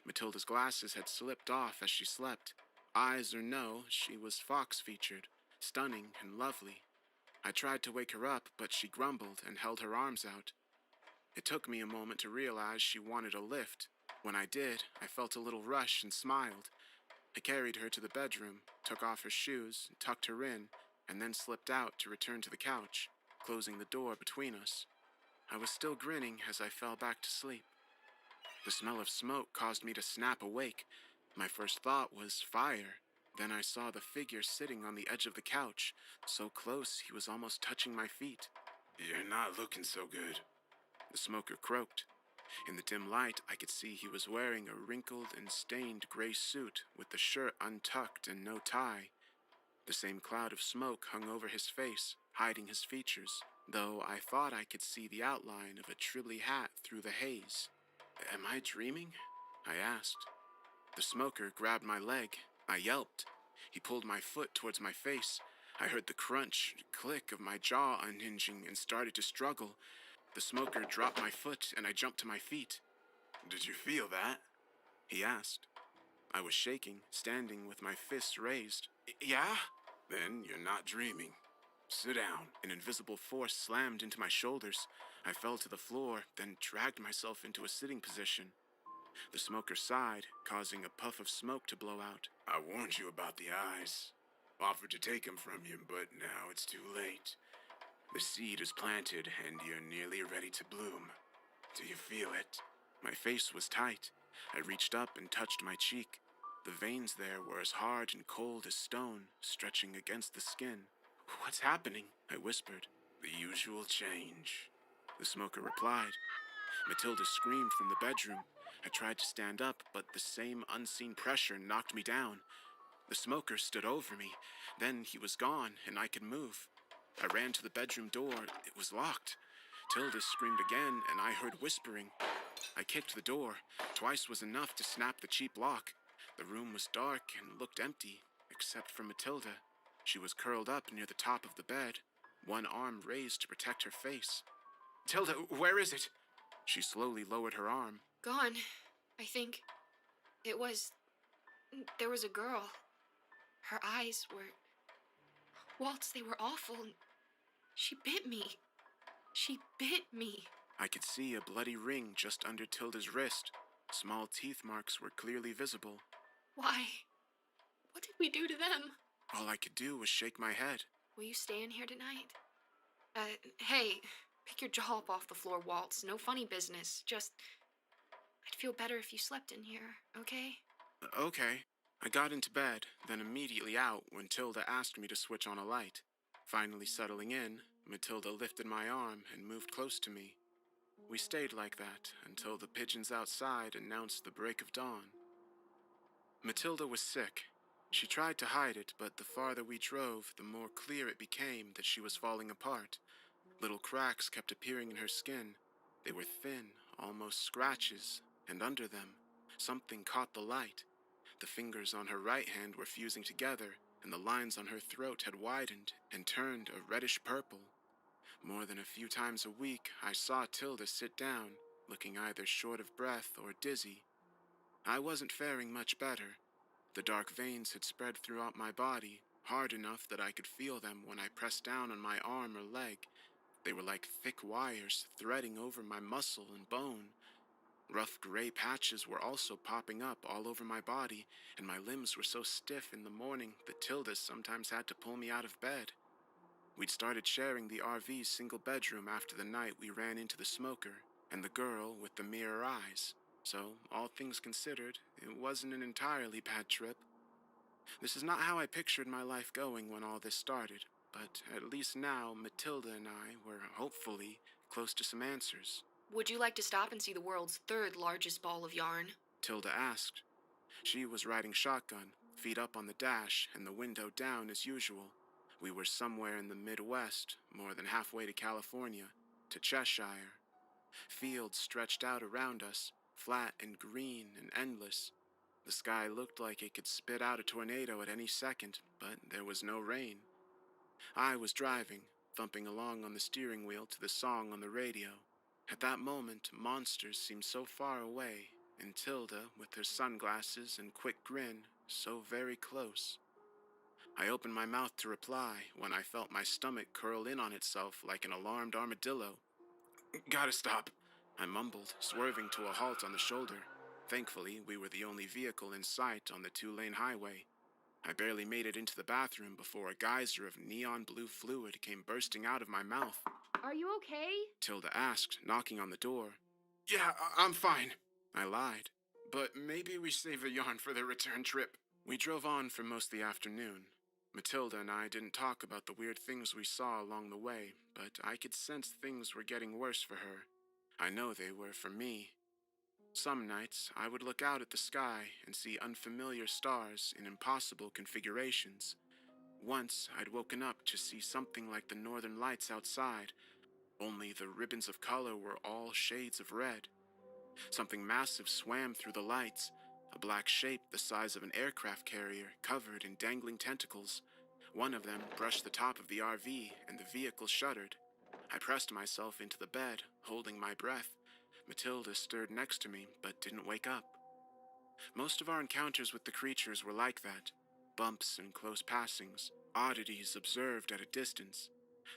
Matilda's glasses had slipped off as she slept. Eyes or no, she was fox-featured, stunning and lovely. I tried to wake her up, but she grumbled and held her arms out. It took me a moment to realize she wanted a lift. When I did, I felt a little rush and smiled. I carried her to the bedroom, took off her shoes, tucked her in, and then slipped out to return to the couch, closing the door between us. I was still grinning as I fell back to sleep. The smell of smoke caused me to snap awake. My first thought was fire. Then I saw the figure sitting on the edge of the couch, so close he was almost touching my feet. "You're not looking so good," the smoker croaked. In the dim light, I could see he was wearing a wrinkled and stained gray suit with the shirt untucked and no tie. The same cloud of smoke hung over his face, hiding his features, though I thought I could see the outline of a Tribbley hat through the haze. Am I dreaming? I asked. The smoker grabbed my leg. I yelped. He pulled my foot towards my face. I heard the crunch, click of my jaw unhinging and started to struggle. The smoker dropped my foot and I jumped to my feet. Did you feel that? He asked. I was shaking, standing with my fists raised. Yeah? Then you're not dreaming. Sit down. An invisible force slammed into my shoulders. I fell to the floor, then dragged myself into a sitting position. The smoker sighed, causing a puff of smoke to blow out. I warned you about the eyes. Offered to take them from you, but now it's too late. The seed is planted, and you're nearly ready to bloom. Do you feel it? My face was tight. I reached up and touched my cheek. The veins there were as hard and cold as stone, stretching against the skin. What's happening? I whispered. The usual change. The smoker replied. Matilda screamed from the bedroom. I tried to stand up, but the same unseen pressure knocked me down. The smoker stood over me. Then he was gone, and I could move. I ran to the bedroom door. It was locked. Tilda screamed again, and I heard whispering. I kicked the door. Twice was enough to snap the cheap lock. The room was dark and looked empty, except for Matilda. She was curled up near the top of the bed, one arm raised to protect her face. Tilda, where is it? She slowly lowered her arm. Gone, I think. There was a girl. Her eyes were... Waltz, they were awful. She bit me. She bit me. I could see a bloody ring just under Tilda's wrist. Small teeth marks were clearly visible. Why? What did we do to them? All I could do was shake my head. Will you stay in here tonight? Hey, pick your jaw up off the floor, Waltz. No funny business. Just... I'd feel better if you slept in here, okay? Okay. I got into bed, then immediately out when Tilda asked me to switch on a light. Finally settling in, Matilda lifted my arm and moved close to me. We stayed like that until the pigeons outside announced the break of dawn. Matilda was sick. She tried to hide it, but the farther we drove, the more clear it became that she was falling apart. Little cracks kept appearing in her skin. They were thin, almost scratches, and under them, something caught the light. The fingers on her right hand were fusing together, and the lines on her throat had widened and turned a reddish purple. More than a few times a week, I saw Tilda sit down, looking either short of breath or dizzy. I wasn't faring much better. The dark veins had spread throughout my body, hard enough that I could feel them when I pressed down on my arm or leg. They were like thick wires threading over my muscle and bone. Rough gray patches were also popping up all over my body, and my limbs were so stiff in the morning that Tilda sometimes had to pull me out of bed. We'd started sharing the RV's single bedroom after the night we ran into the smoker and the girl with the mirror eyes. So, all things considered, it wasn't an entirely bad trip. This is not how I pictured my life going when all this started, but at least now Matilda and I were, hopefully, close to some answers. Would you like to stop and see the world's third largest ball of yarn? Tilda asked. She was riding shotgun, feet up on the dash and the window down as usual. We were somewhere in the Midwest, more than halfway to California, to Cheshire. Fields stretched out around us, flat and green and endless. The sky looked like it could spit out a tornado at any second, but there was no rain. I was driving, thumping along on the steering wheel to the song on the radio. At that moment, monsters seemed so far away, and Tilda, with her sunglasses and quick grin, so very close. I opened my mouth to reply when I felt my stomach curl in on itself like an alarmed armadillo. Gotta stop, I mumbled, swerving to a halt on the shoulder. Thankfully, we were the only vehicle in sight on the two-lane highway. I barely made it into the bathroom before a geyser of neon blue fluid came bursting out of my mouth. Are you okay? Tilda asked, knocking on the door. Yeah, I'm fine, I lied. But maybe we save the yarn for the return trip. We drove on for most of the afternoon. Matilda and I didn't talk about the weird things we saw along the way, but I could sense things were getting worse for her. I know they were for me. Some nights, I would look out at the sky and see unfamiliar stars in impossible configurations. Once, I'd woken up to see something like the northern lights outside, only the ribbons of color were all shades of red. Something massive swam through the lights, a black shape the size of an aircraft carrier covered in dangling tentacles. One of them brushed the top of the RV and the vehicle shuddered. I pressed myself into the bed, holding my breath. Matilda stirred next to me, but didn't wake up. Most of our encounters with the creatures were like that. Bumps and close passings, oddities observed at a distance.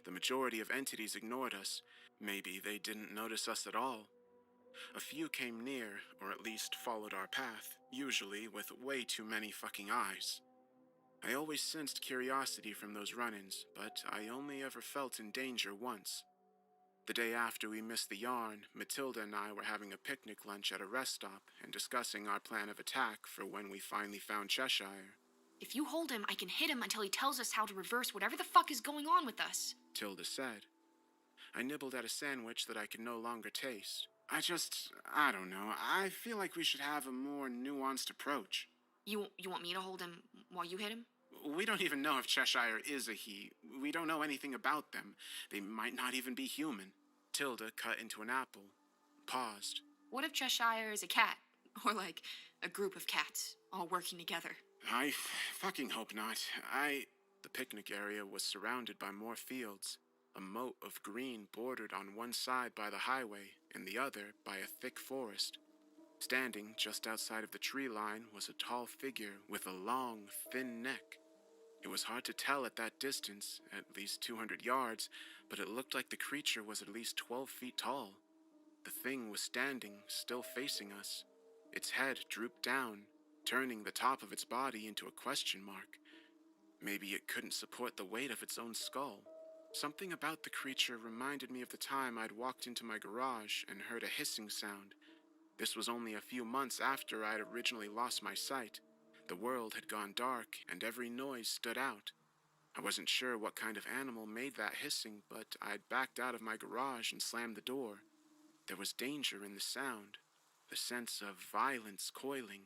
The majority of entities ignored us. Maybe they didn't notice us at all. A few came near, or at least followed our path, usually with way too many fucking eyes. I always sensed curiosity from those run-ins, but I only ever felt in danger once. The day after we missed the yarn, Matilda and I were having a picnic lunch at a rest stop and discussing our plan of attack for when we finally found Cheshire. If you hold him, I can hit him until he tells us how to reverse whatever the fuck is going on with us. Tilda said. I nibbled at a sandwich that I could no longer taste. I don't know. I feel like we should have a more nuanced approach. You want me to hold him while you hit him? We don't even know if Cheshire is a he. We don't know anything about them. They might not even be human. Tilda cut into an apple, paused. What if Cheshire is a cat? Or like a group of cats, all working together? I fucking hope not. The picnic area was surrounded by more fields. A moat of green bordered on one side by the highway and the other by a thick forest. Standing just outside of the tree line was a tall figure with a long, thin neck. It was hard to tell at that distance, at least 200 yards, but it looked like the creature was at least 12 feet tall. The thing was standing, still facing us. Its head drooped down, turning the top of its body into a question mark. Maybe it couldn't support the weight of its own skull. Something about the creature reminded me of the time I'd walked into my garage and heard a hissing sound. This was only a few months after I'd originally lost my sight. The world had gone dark, and every noise stood out. I wasn't sure what kind of animal made that hissing, but I'd backed out of my garage and slammed the door. There was danger in the sound, the sense of violence coiling.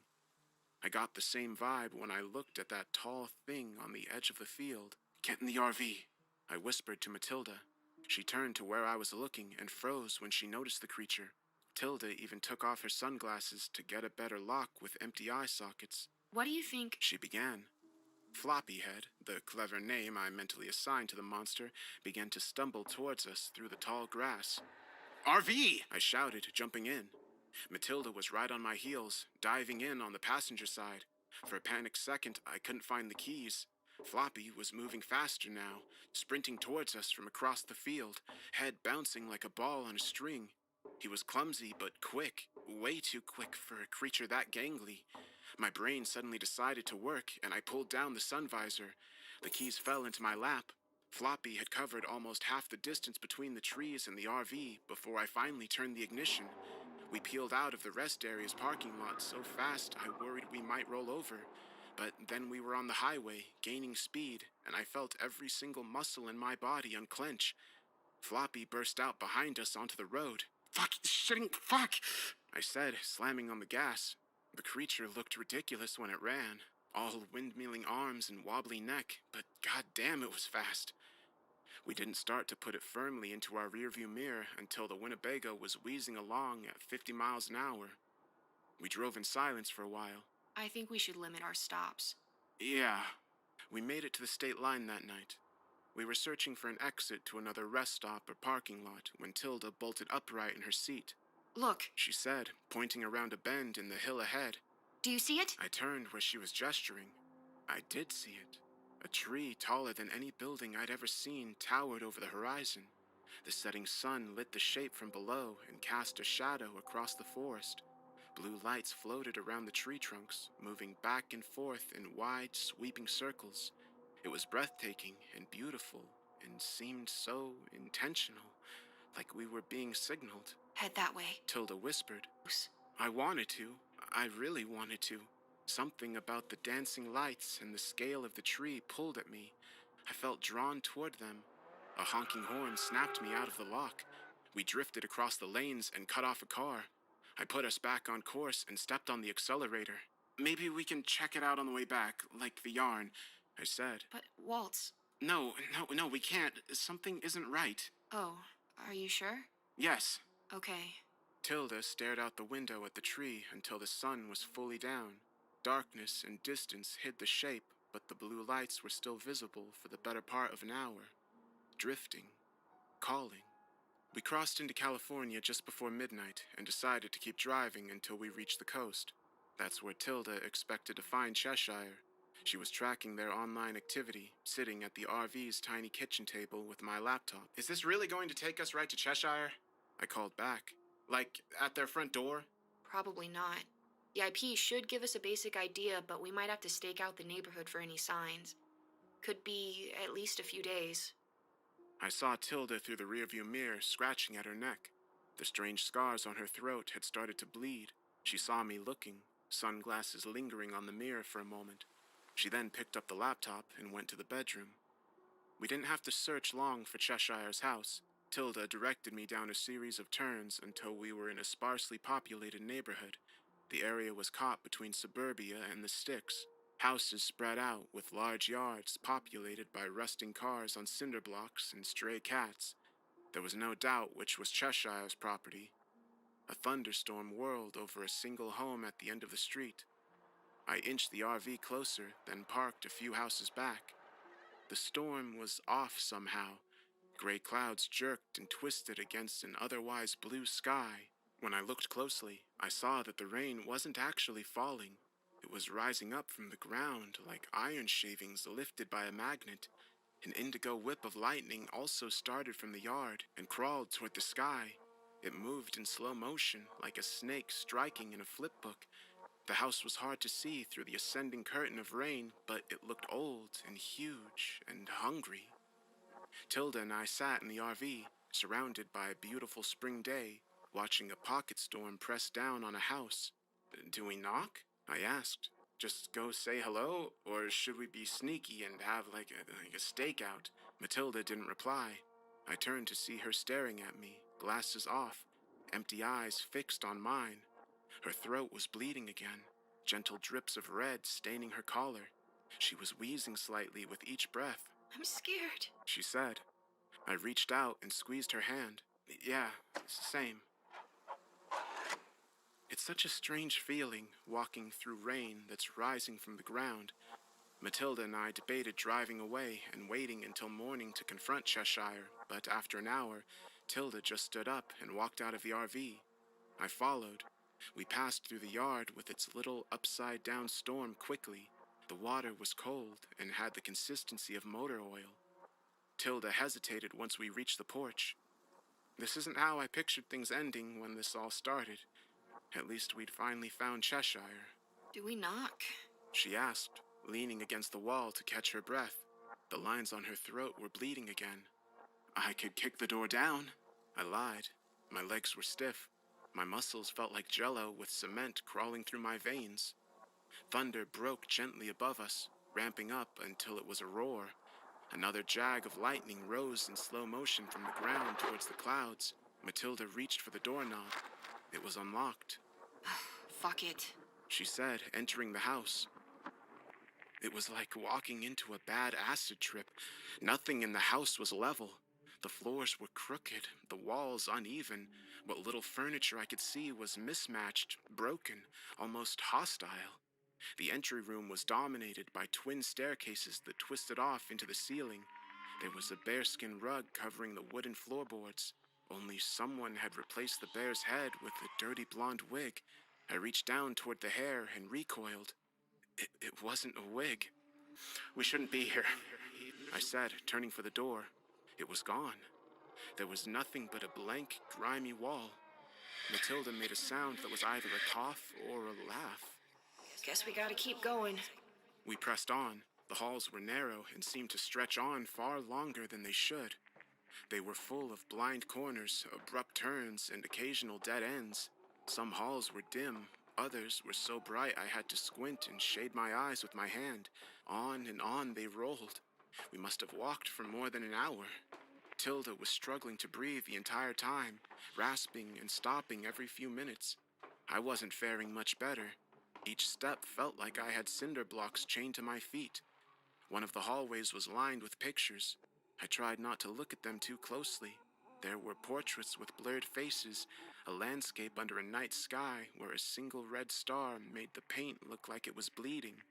I got the same vibe when I looked at that tall thing on the edge of the field. "Get in the RV," I whispered to Matilda. She turned to where I was looking and froze when she noticed the creature. Tilda even took off her sunglasses to get a better lock with empty eye sockets. What do you think? She began. Floppyhead, the clever name I mentally assigned to the monster, began to stumble towards us through the tall grass. "RV!" I shouted, jumping in. Matilda was right on my heels, diving in on the passenger side. For a panicked second, I couldn't find the keys. Floppy was moving faster now, sprinting towards us from across the field, head bouncing like a ball on a string. He was clumsy but quick, way too quick for a creature that gangly. My brain suddenly decided to work, and I pulled down the sun visor. The keys fell into my lap. Floppy had covered almost half the distance between the trees and the RV before I finally turned the ignition. We peeled out of the rest area's parking lot so fast I worried we might roll over. But then we were on the highway, gaining speed, and I felt every single muscle in my body unclench. Floppy burst out behind us onto the road. Fuck! I said, slamming on the gas. The creature looked ridiculous when it ran, all windmilling arms and wobbly neck, but goddamn it was fast. We didn't start to put it firmly into our rearview mirror until the Winnebago was wheezing along at 50 miles an hour. We drove in silence for a while. I think we should limit our stops. Yeah. We made it to the state line that night. We were searching for an exit to another rest stop or parking lot when Tilda bolted upright in her seat. Look, She said, pointing around a bend in the hill ahead. do you see it? I turned where she was gesturing. I did see it. A tree taller than any building I'd ever seen towered over the horizon. The setting sun lit the shape from below and cast a shadow across the forest. Blue lights floated around the tree trunks, moving back and forth in wide, sweeping circles. It was breathtaking and beautiful and seemed so intentional, like we were being signaled. Head that way. Tilda whispered. I wanted to. I really wanted to. Something about the dancing lights and the scale of the tree pulled at me. I felt drawn toward them. A honking horn snapped me out of the lock. We drifted across the lanes and cut off a car. I put us back on course and stepped on the accelerator. Maybe we can check it out on the way back, like the yarn, I said. But, Waltz. No, we can't. Something isn't right. Oh, are you sure? Yes. Okay. Tilda stared out the window at the tree until the sun was fully down. Darkness and distance hid the shape, but the blue lights were still visible for the better part of an hour. Drifting. Calling. We crossed into California just before midnight and decided to keep driving until we reached the coast. That's where Tilda expected to find Cheshire. She was tracking their online activity, sitting at the RV's tiny kitchen table with my laptop. Is this really going to take us right to Cheshire? I called back. Like, at their front door? Probably not. The IP should give us a basic idea, but we might have to stake out the neighborhood for any signs. Could be at least a few days. I saw Tilda through the rearview mirror, scratching at her neck. The strange scars on her throat had started to bleed. She saw me looking, sunglasses lingering on the mirror for a moment. She then picked up the laptop and went to the bedroom. We didn't have to search long for Cheshire's house. Tilda directed me down a series of turns until we were in a sparsely populated neighborhood. The area was caught between suburbia and the sticks. Houses spread out with large yards populated by rusting cars on cinder blocks and stray cats. There was no doubt which was Cheshire's property. A thunderstorm whirled over a single home at the end of the street. I inched the RV closer, then parked a few houses back. The storm was off somehow. Gray clouds jerked and twisted against an otherwise blue sky. When I looked closely, I saw that the rain wasn't actually falling. It was rising up from the ground like iron shavings lifted by a magnet. An indigo whip of lightning also started from the yard and crawled toward the sky. It moved in slow motion like a snake striking in a flipbook. The house was hard to see through the ascending curtain of rain, but it looked old and huge and hungry. Tilda and I sat in the RV, surrounded by a beautiful spring day, watching a pocket storm press down on a house. Do we knock? I asked. Just go say hello, or should we be sneaky and have like a stakeout? Matilda didn't reply. I turned to see her staring at me, glasses off, empty eyes fixed on mine. Her throat was bleeding again, gentle drips of red staining her collar. She was wheezing slightly with each breath. I'm scared, she said. I reached out and squeezed her hand. Yeah, same. It's such a strange feeling, walking through rain that's rising from the ground. Matilda and I debated driving away and waiting until morning to confront Cheshire, but after an hour, Tilda just stood up and walked out of the RV. I followed. We passed through the yard with its little upside-down storm quickly. The water was cold and had the consistency of motor oil. Tilda hesitated once we reached the porch. This isn't how I pictured things ending when this all started. At least we'd finally found Cheshire. Do we knock? She asked, leaning against the wall to catch her breath. The lines on her throat were bleeding again. I could kick the door down. I lied. My legs were stiff. My muscles felt like jello with cement crawling through my veins. Thunder broke gently above us, ramping up until it was a roar. Another jag of lightning rose in slow motion from the ground towards the clouds. Matilda reached for the doorknob. It was unlocked. Fuck it, she said, entering the house. It was like walking into a bad acid trip. Nothing in the house was level. The floors were crooked, the walls uneven. What little furniture I could see was mismatched, broken, almost hostile. The entry room was dominated by twin staircases that twisted off into the ceiling. There was a bearskin rug covering the wooden floorboards. Only someone had replaced the bear's head with a dirty blonde wig. I reached down toward the hair and recoiled. It wasn't a wig. We shouldn't be here, I said, turning for the door. It was gone. There was nothing but a blank, grimy wall. Matilda made a sound that was either a cough or a laugh. Guess we gotta keep going. We pressed on. The halls were narrow and seemed to stretch on far longer than they should. They were full of blind corners, abrupt turns, and occasional dead ends. Some halls were dim. Others were so bright I had to squint and shade my eyes with my hand. On and on they rolled. We must have walked for more than an hour. Tilda was struggling to breathe the entire time, rasping and stopping every few minutes. I wasn't faring much better. Each step felt like I had cinder blocks chained to my feet. One of the hallways was lined with pictures. I tried not to look at them too closely. There were portraits with blurred faces, a landscape under a night sky where a single red star made the paint look like it was bleeding.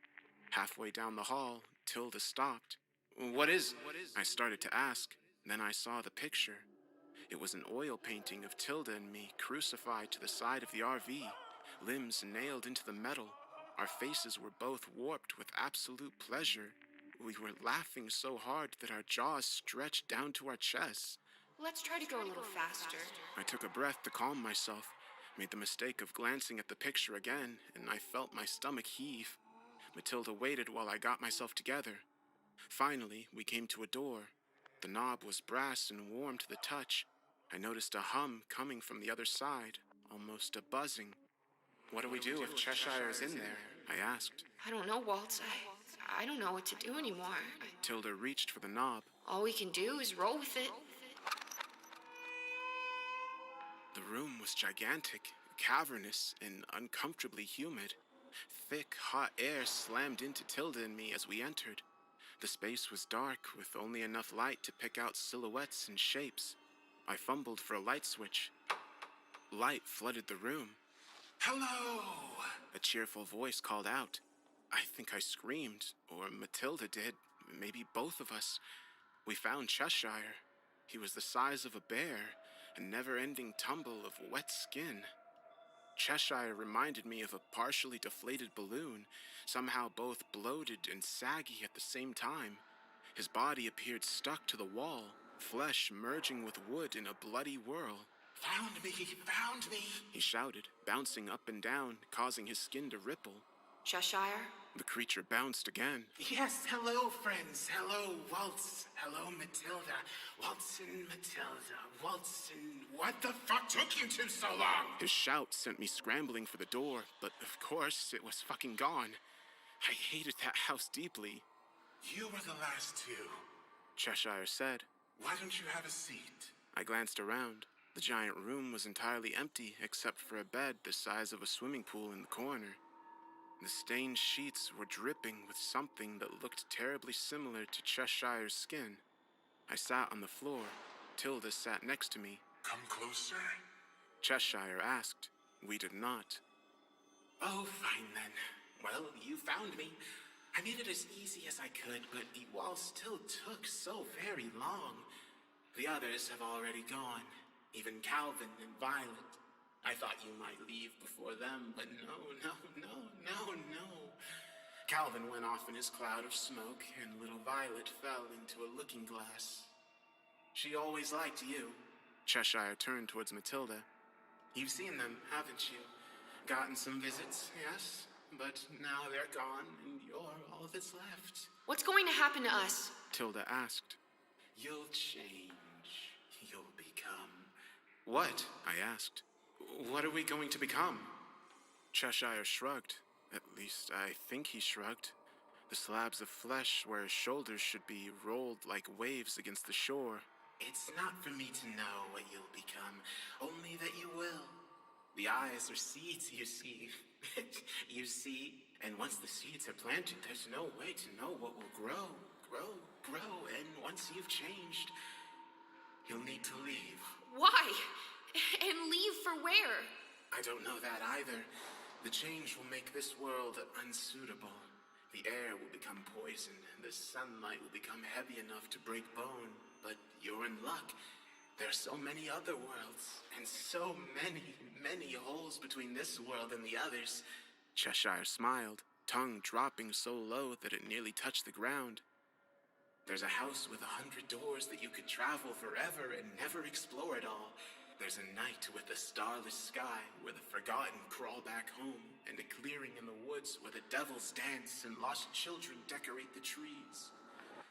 Halfway down the hall, Tilda stopped. "What is it?" I started to ask. Then I saw the picture. It was an oil painting of Tilda and me crucified to the side of the RV, limbs nailed into the metal. Our faces were both warped with absolute pleasure. We were laughing so hard that our jaws stretched down to our chests. Let's try to go a little faster. I took a breath to calm myself, made the mistake of glancing at the picture again, and I felt my stomach heave. Matilda waited while I got myself together. Finally, we came to a door. The knob was brass and warm to the touch. I noticed a hum coming from the other side, almost a buzzing. "What do we do if Cheshire is in there?" I asked. I don't know, Waltz. I don't know what to do anymore. Tilda reached for the knob. All we can do is roll with it. The room was gigantic, cavernous, and uncomfortably humid. Thick, hot air slammed into Tilda and me as we entered. The space was dark, with only enough light to pick out silhouettes and shapes. I fumbled for a light switch. Light flooded the room. "Hello!" A cheerful voice called out. I think I screamed, or Matilda did, maybe both of us. We found Cheshire. He was the size of a bear, a never-ending tumble of wet skin. Cheshire reminded me of a partially deflated balloon, somehow both bloated and saggy at the same time. His body appeared stuck to the wall, flesh merging with wood in a bloody whirl. "Found me! Found me!" he shouted, bouncing up and down, causing his skin to ripple. Cheshire? The creature bounced again. "Yes, hello, friends. Hello, Waltz. Hello, Matilda. Waltzin' Matilda. Waltzin'... What the fuck took you two so long?" His shout sent me scrambling for the door, but of course it was fucking gone. I hated that house deeply. "You were the last two," Cheshire said. "Why don't you have a seat?" I glanced around. The giant room was entirely empty except for a bed the size of a swimming pool in the corner. The stained sheets were dripping with something that looked terribly similar to Cheshire's skin. I sat on the floor. Tilda sat next to me. "Come closer?" Cheshire asked. We did not. "Oh, fine then. Well, you found me. I made it as easy as I could, but the wall still took so very long. The others have already gone, even Calvin and Violet. I thought you might leave before them, but no. Calvin went off in his cloud of smoke, and little Violet fell into a looking glass. She always liked you." Cheshire turned towards Matilda. "You've seen them, haven't you? Gotten some visits, yes? But now they're gone, and you're all that's left." What's going to happen to us? Tilda asked. "You'll change. You'll become..." "What?" I asked. "What are we going to become?" Cheshire shrugged. At least, I think he shrugged. The slabs of flesh where his shoulders should be rolled like waves against the shore. "It's not for me to know what you'll become, only that you will. The eyes are seeds, you see." "You see? And once the seeds are planted, there's no way to know what will grow. And once you've changed, you'll need to leave." Why? And leave for where? "I don't know that either. The change will make this world unsuitable. The air will become poison. The sunlight will become heavy enough to break bone. But you're in luck. There are so many other worlds, and so many holes between this world and the others." Cheshire smiled, tongue dropping so low that it nearly touched the ground. "There's a house with 100 doors that you could travel forever and never explore it all. There's a night with a starless sky where the forgotten crawl back home, and a clearing in the woods where the devils dance and lost children decorate the trees.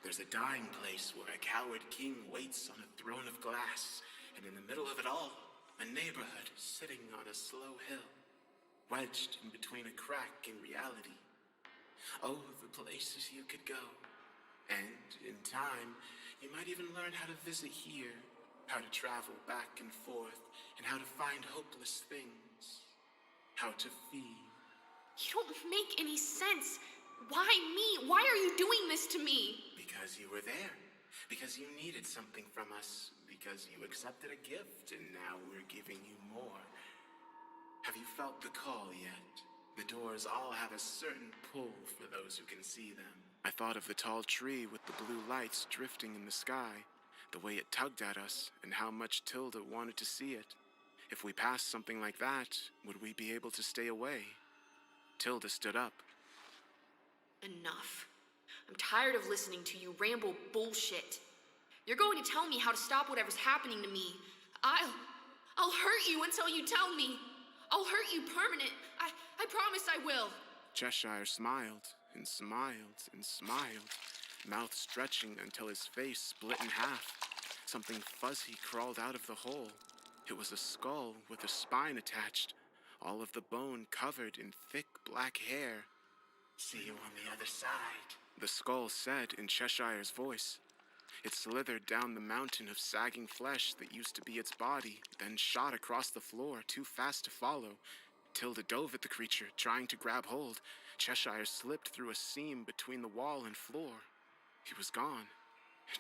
There's a dying place where a coward king waits on a throne of glass, and in the middle of it all, a neighborhood sitting on a slow hill, wedged in between a crack in reality. Oh, the places you could go. And in time, you might even learn how to visit here, how to travel back and forth, and how to find hopeless things." how to feed. You don't make any sense. Why me? Why are you doing this to me? Because you were there. Because you needed something from us. Because you accepted a gift, and now we're giving you more. Have you felt the call yet? The doors all have a certain pull for those who can see them. I thought of the tall tree with the blue lights drifting in the sky, the way it tugged at us, and how much Tilda wanted to see it. If we passed something like that, would we be able to stay away? Tilda stood up. Enough. I'm tired of listening to you ramble bullshit. You're going to tell me how to stop whatever's happening to me. I'll hurt you until you tell me. I'll hurt you permanent. I promise I will. Cheshire smiled and smiled and smiled, mouth stretching until his face split in half. Something fuzzy crawled out of the hole. It was a skull with a spine attached, all of the bone covered in thick black hair. See you on the other side, the skull said in Cheshire's voice. It slithered down the mountain of sagging flesh that used to be its body, then shot across the floor, too fast to follow. Tilda dove at the creature, trying to grab hold. Cheshire slipped through a seam between the wall and floor. He was gone.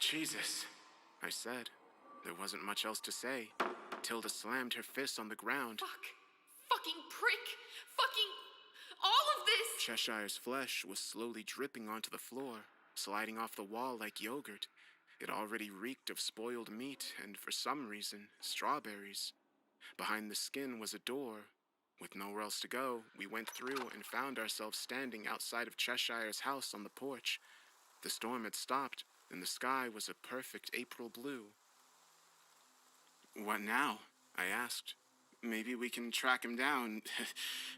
Jesus, I said. There wasn't much else to say. Tilda slammed her fist on the ground. Fuck. Fucking prick. Fucking... all of this! Cheshire's flesh was slowly dripping onto the floor, sliding off the wall like yogurt. It already reeked of spoiled meat and, for some reason, strawberries. Behind the skin was a door. With nowhere else to go, we went through and found ourselves standing outside of Cheshire's house on the porch. The storm had stopped, and the sky was a perfect April blue. What now? I asked. Maybe we can track him down.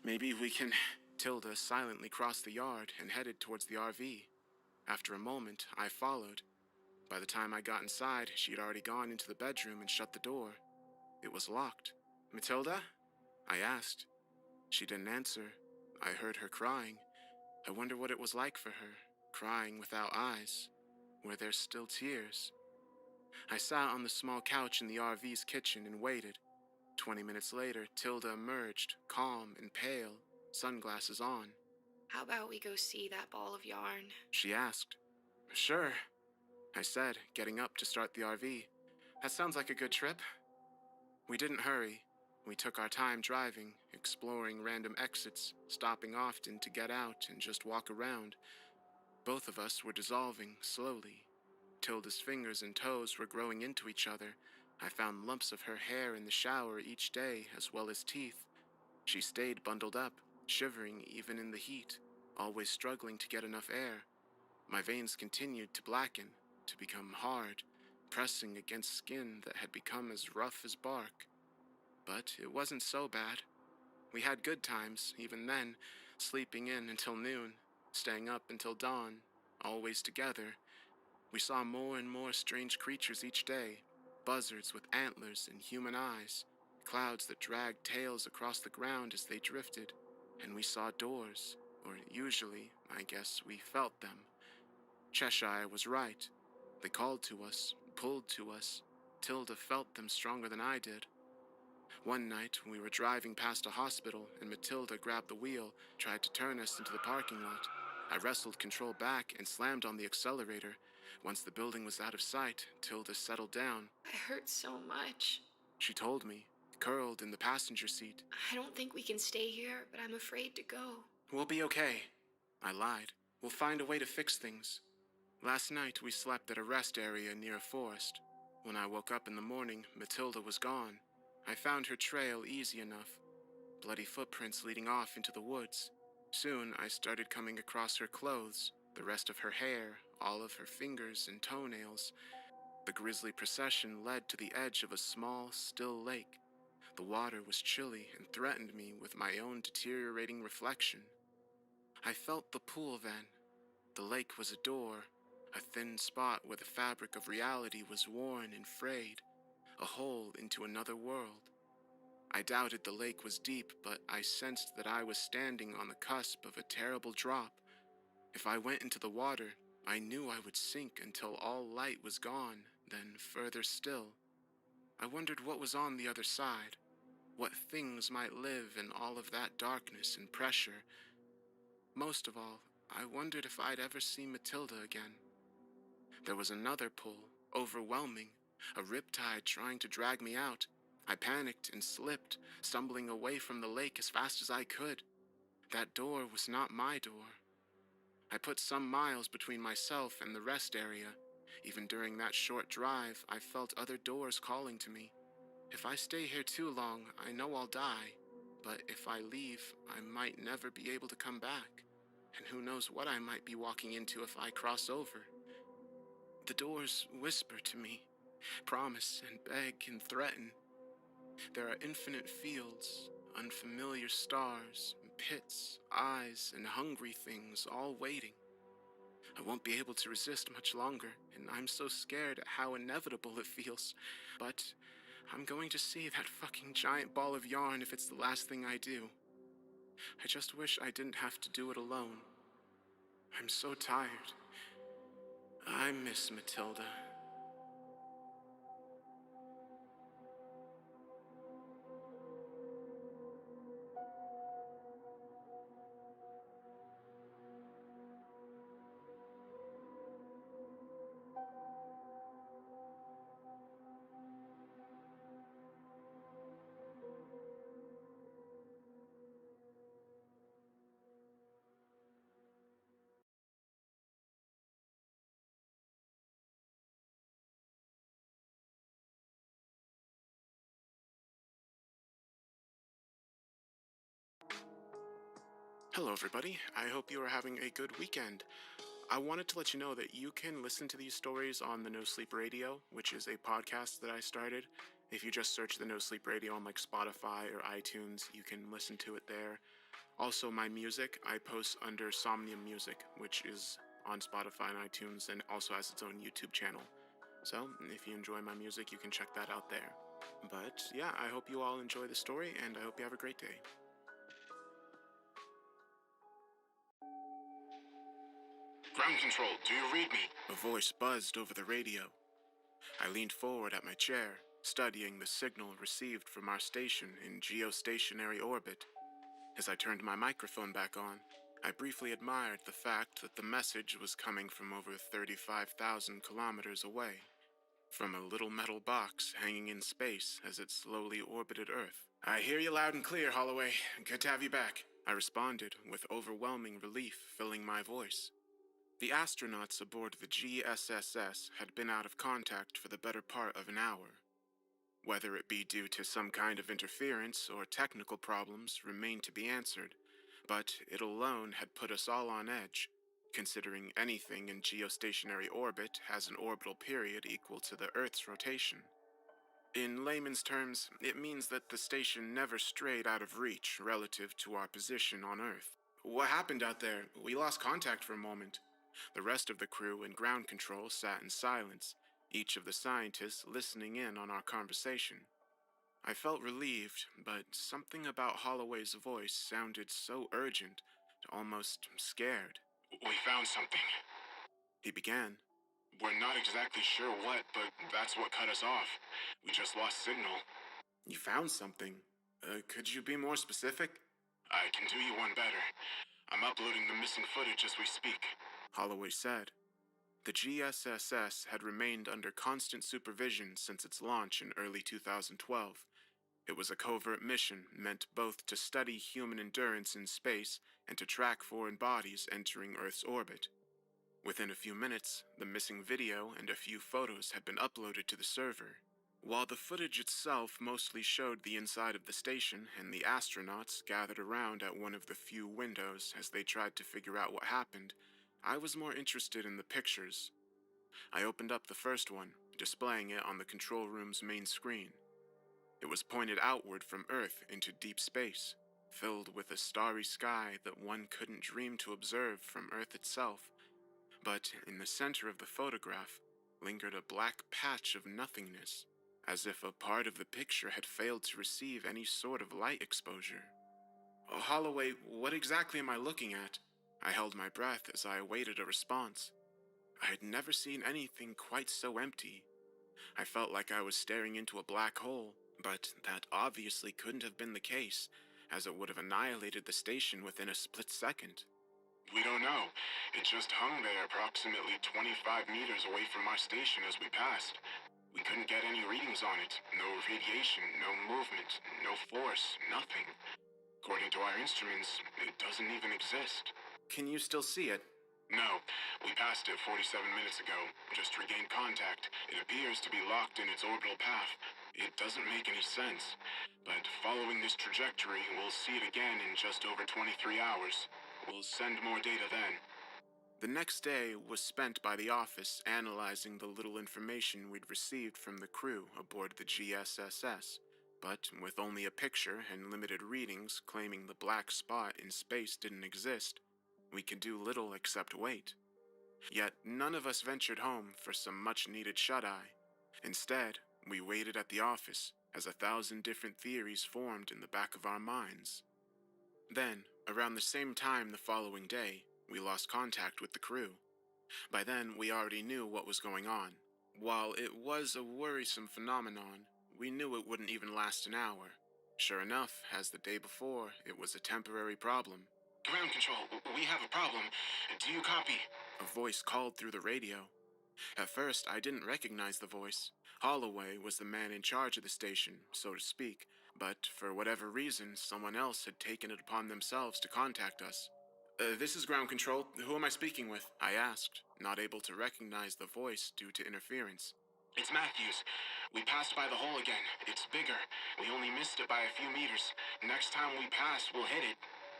Maybe we can... Tilda silently crossed the yard and headed towards the RV. After a moment, I followed. By the time I got inside, she had already gone into the bedroom and shut the door. It was locked. Matilda? I asked. She didn't answer. I heard her crying. I wonder what it was like for her, crying without eyes. Were there still tears? I sat on the small couch in the RV's kitchen and waited. 20 minutes later, Tilda emerged, calm and pale, sunglasses on. How about we go see that ball of yarn? She asked. Sure, I said, getting up to start the RV. That sounds like a good trip. We didn't hurry. We took our time driving, exploring random exits, stopping often to get out and just walk around. Both of us were dissolving slowly. Tilda's fingers and toes were growing into each other. I found lumps of her hair in the shower each day, as well as teeth. She stayed bundled up, shivering even in the heat, always struggling to get enough air. My veins continued to blacken, to become hard, pressing against skin that had become as rough as bark. But it wasn't so bad. We had good times, even then, sleeping in until noon, staying up until dawn, always together. We saw more and more strange creatures each day, buzzards with antlers and human eyes, clouds that dragged tails across the ground as they drifted, and we saw doors, or usually, I guess, we felt them. Cheshire was right. They called to us, pulled to us. Tilda felt them stronger than I did. One night, we were driving past a hospital, and Matilda grabbed the wheel, tried to turn us into the parking lot. I wrestled control back and slammed on the accelerator. Once the building was out of sight, Tilda settled down. I hurt so much. She told me, curled in the passenger seat. I don't think we can stay here, but I'm afraid to go. We'll be okay. I lied. We'll find a way to fix things. Last night, we slept at a rest area near a forest. When I woke up in the morning, Matilda was gone. I found her trail easy enough. Bloody footprints leading off into the woods. Soon, I started coming across her clothes, the rest of her hair, all of her fingers and toenails. The grisly procession led to the edge of a small, still lake. The water was chilly and threatened me with my own deteriorating reflection. I felt the pool then. The lake was a door, a thin spot where the fabric of reality was worn and frayed, a hole into another world. I doubted the lake was deep, but I sensed that I was standing on the cusp of a terrible drop. If I went into the water, I knew I would sink until all light was gone, then further still. I wondered what was on the other side. What things might live in all of that darkness and pressure. Most of all, I wondered if I'd ever see Matilda again. There was another pull, overwhelming, a riptide trying to drag me out. I panicked and slipped, stumbling away from the lake as fast as I could. That door was not my door. I put some miles between myself and the rest area. Even during that short drive, I felt other doors calling to me. If I stay here too long, I know I'll die. But if I leave, I might never be able to come back. And who knows what I might be walking into if I cross over. The doors whisper to me, promise and beg and threaten. There are infinite fields, unfamiliar stars, pits, eyes, and hungry things all waiting. I won't be able to resist much longer, and I'm so scared at how inevitable it feels. But I'm going to see that fucking giant ball of yarn if it's the last thing I do. I just wish I didn't have to do it alone. I'm so tired. I miss Matilda. Hello, everybody. I hope you are having a good weekend. I wanted to let you know that you can listen to these stories on the No Sleep Radio, which is a podcast that I started. If you just search the No Sleep Radio on like Spotify or iTunes, you can listen to it there. Also, my music, I post under SOMNIUM Music, which is on Spotify and iTunes and also has its own YouTube channel. So, if you enjoy my music, you can check that out there. But yeah, I hope you all enjoy the story, and I hope you have a great day. Ground control, do you read me? A voice buzzed over the radio. I leaned forward at my chair, studying the signal received from our station in geostationary orbit. As I turned my microphone back on, I briefly admired the fact that the message was coming from over 35,000 kilometers away, from a little metal box hanging in space as it slowly orbited Earth. I hear you loud and clear, Holloway. Good to have you back, I responded, with overwhelming relief filling my voice. The astronauts aboard the GSSS had been out of contact for the better part of an hour. Whether it be due to some kind of interference or technical problems remained to be answered, but it alone had put us all on edge, considering anything in geostationary orbit has an orbital period equal to the Earth's rotation. In layman's terms, it means that the station never strayed out of reach relative to our position on Earth. What happened out there? We lost contact for a moment. The rest of the crew and ground control sat in silence, each of the scientists listening in on our conversation. I felt relieved, but something about Holloway's voice sounded so urgent, almost scared. We found something, he began. We're not exactly sure what, but that's what cut us off. We just lost signal. You found something? Could you be more specific? I can do you one better. I'm uploading the missing footage as we speak, Holloway said. The GSSS had remained under constant supervision since its launch in early 2012. It was a covert mission meant both to study human endurance in space and to track foreign bodies entering Earth's orbit. Within a few minutes, the missing video and a few photos had been uploaded to the server. While the footage itself mostly showed the inside of the station and the astronauts gathered around at one of the few windows as they tried to figure out what happened, I was more interested in the pictures. I opened up the first one, displaying it on the control room's main screen. It was pointed outward from Earth into deep space, filled with a starry sky that one couldn't dream to observe from Earth itself. But in the center of the photograph lingered a black patch of nothingness, as if a part of the picture had failed to receive any sort of light exposure. Oh, Holloway, what exactly am I looking at? I held my breath as I awaited a response. I had never seen anything quite so empty. I felt like I was staring into a black hole, But that obviously couldn't have been the case, as it would have annihilated the station within a split second. We don't know. It just hung there approximately 25 meters away from our station as we passed. We couldn't get any readings on it. No radiation, no movement, no force, nothing. According to our instruments, it doesn't even exist. Can you still see it? No. We passed it 47 minutes ago. Just regained contact. It appears to be locked in its orbital path. It doesn't make any sense. But following this trajectory, we'll see it again in just over 23 hours. We'll send more data then. The next day was spent by the office analyzing the little information we'd received from the crew aboard the GSSS, but with only a picture and limited readings claiming the black spot in space didn't exist, we could do little except wait. Yet none of us ventured home for some much-needed shut-eye. Instead, we waited at the office as 1,000 different theories formed in the back of our minds. Then, around the same time the following day, we lost contact with the crew. By then, we already knew what was going on. While it was a worrisome phenomenon, we knew it wouldn't even last an hour. Sure enough, as the day before, it was a temporary problem. Ground control, we have a problem. Do you copy? A voice called through the radio. At first, I didn't recognize the voice. Holloway was the man in charge of the station, so to speak, but for whatever reason, someone else had taken it upon themselves to contact us. This is ground control. Who am I speaking with? I asked, not able to recognize the voice due to interference. It's Matthews. We passed by the hole again. It's bigger. We only missed it by a few meters. Next time we pass, we'll hit it.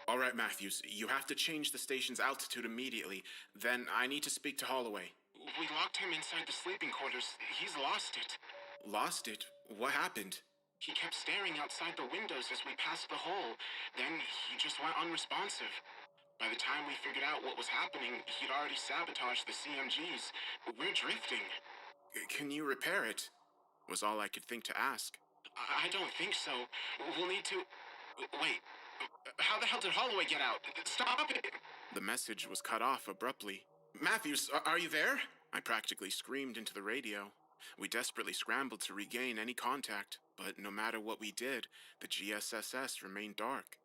All right, Matthews. You have to change the station's altitude immediately. Then I need to speak to Holloway. We locked him inside the sleeping quarters. He's lost it. Lost it? What happened? He kept staring outside the windows as we passed the hole. Then he just went unresponsive. By the time we figured out what was happening, he'd already sabotaged the CMGs. We're drifting. Can you repair it? Was all I could think to ask. I don't think so. We'll need to... Wait. How the hell did Holloway get out? Stop it! The message was cut off abruptly. Matthews, are you there? I practically screamed into the radio. We desperately scrambled to regain any contact, but no matter what we did, the GSSS remained dark.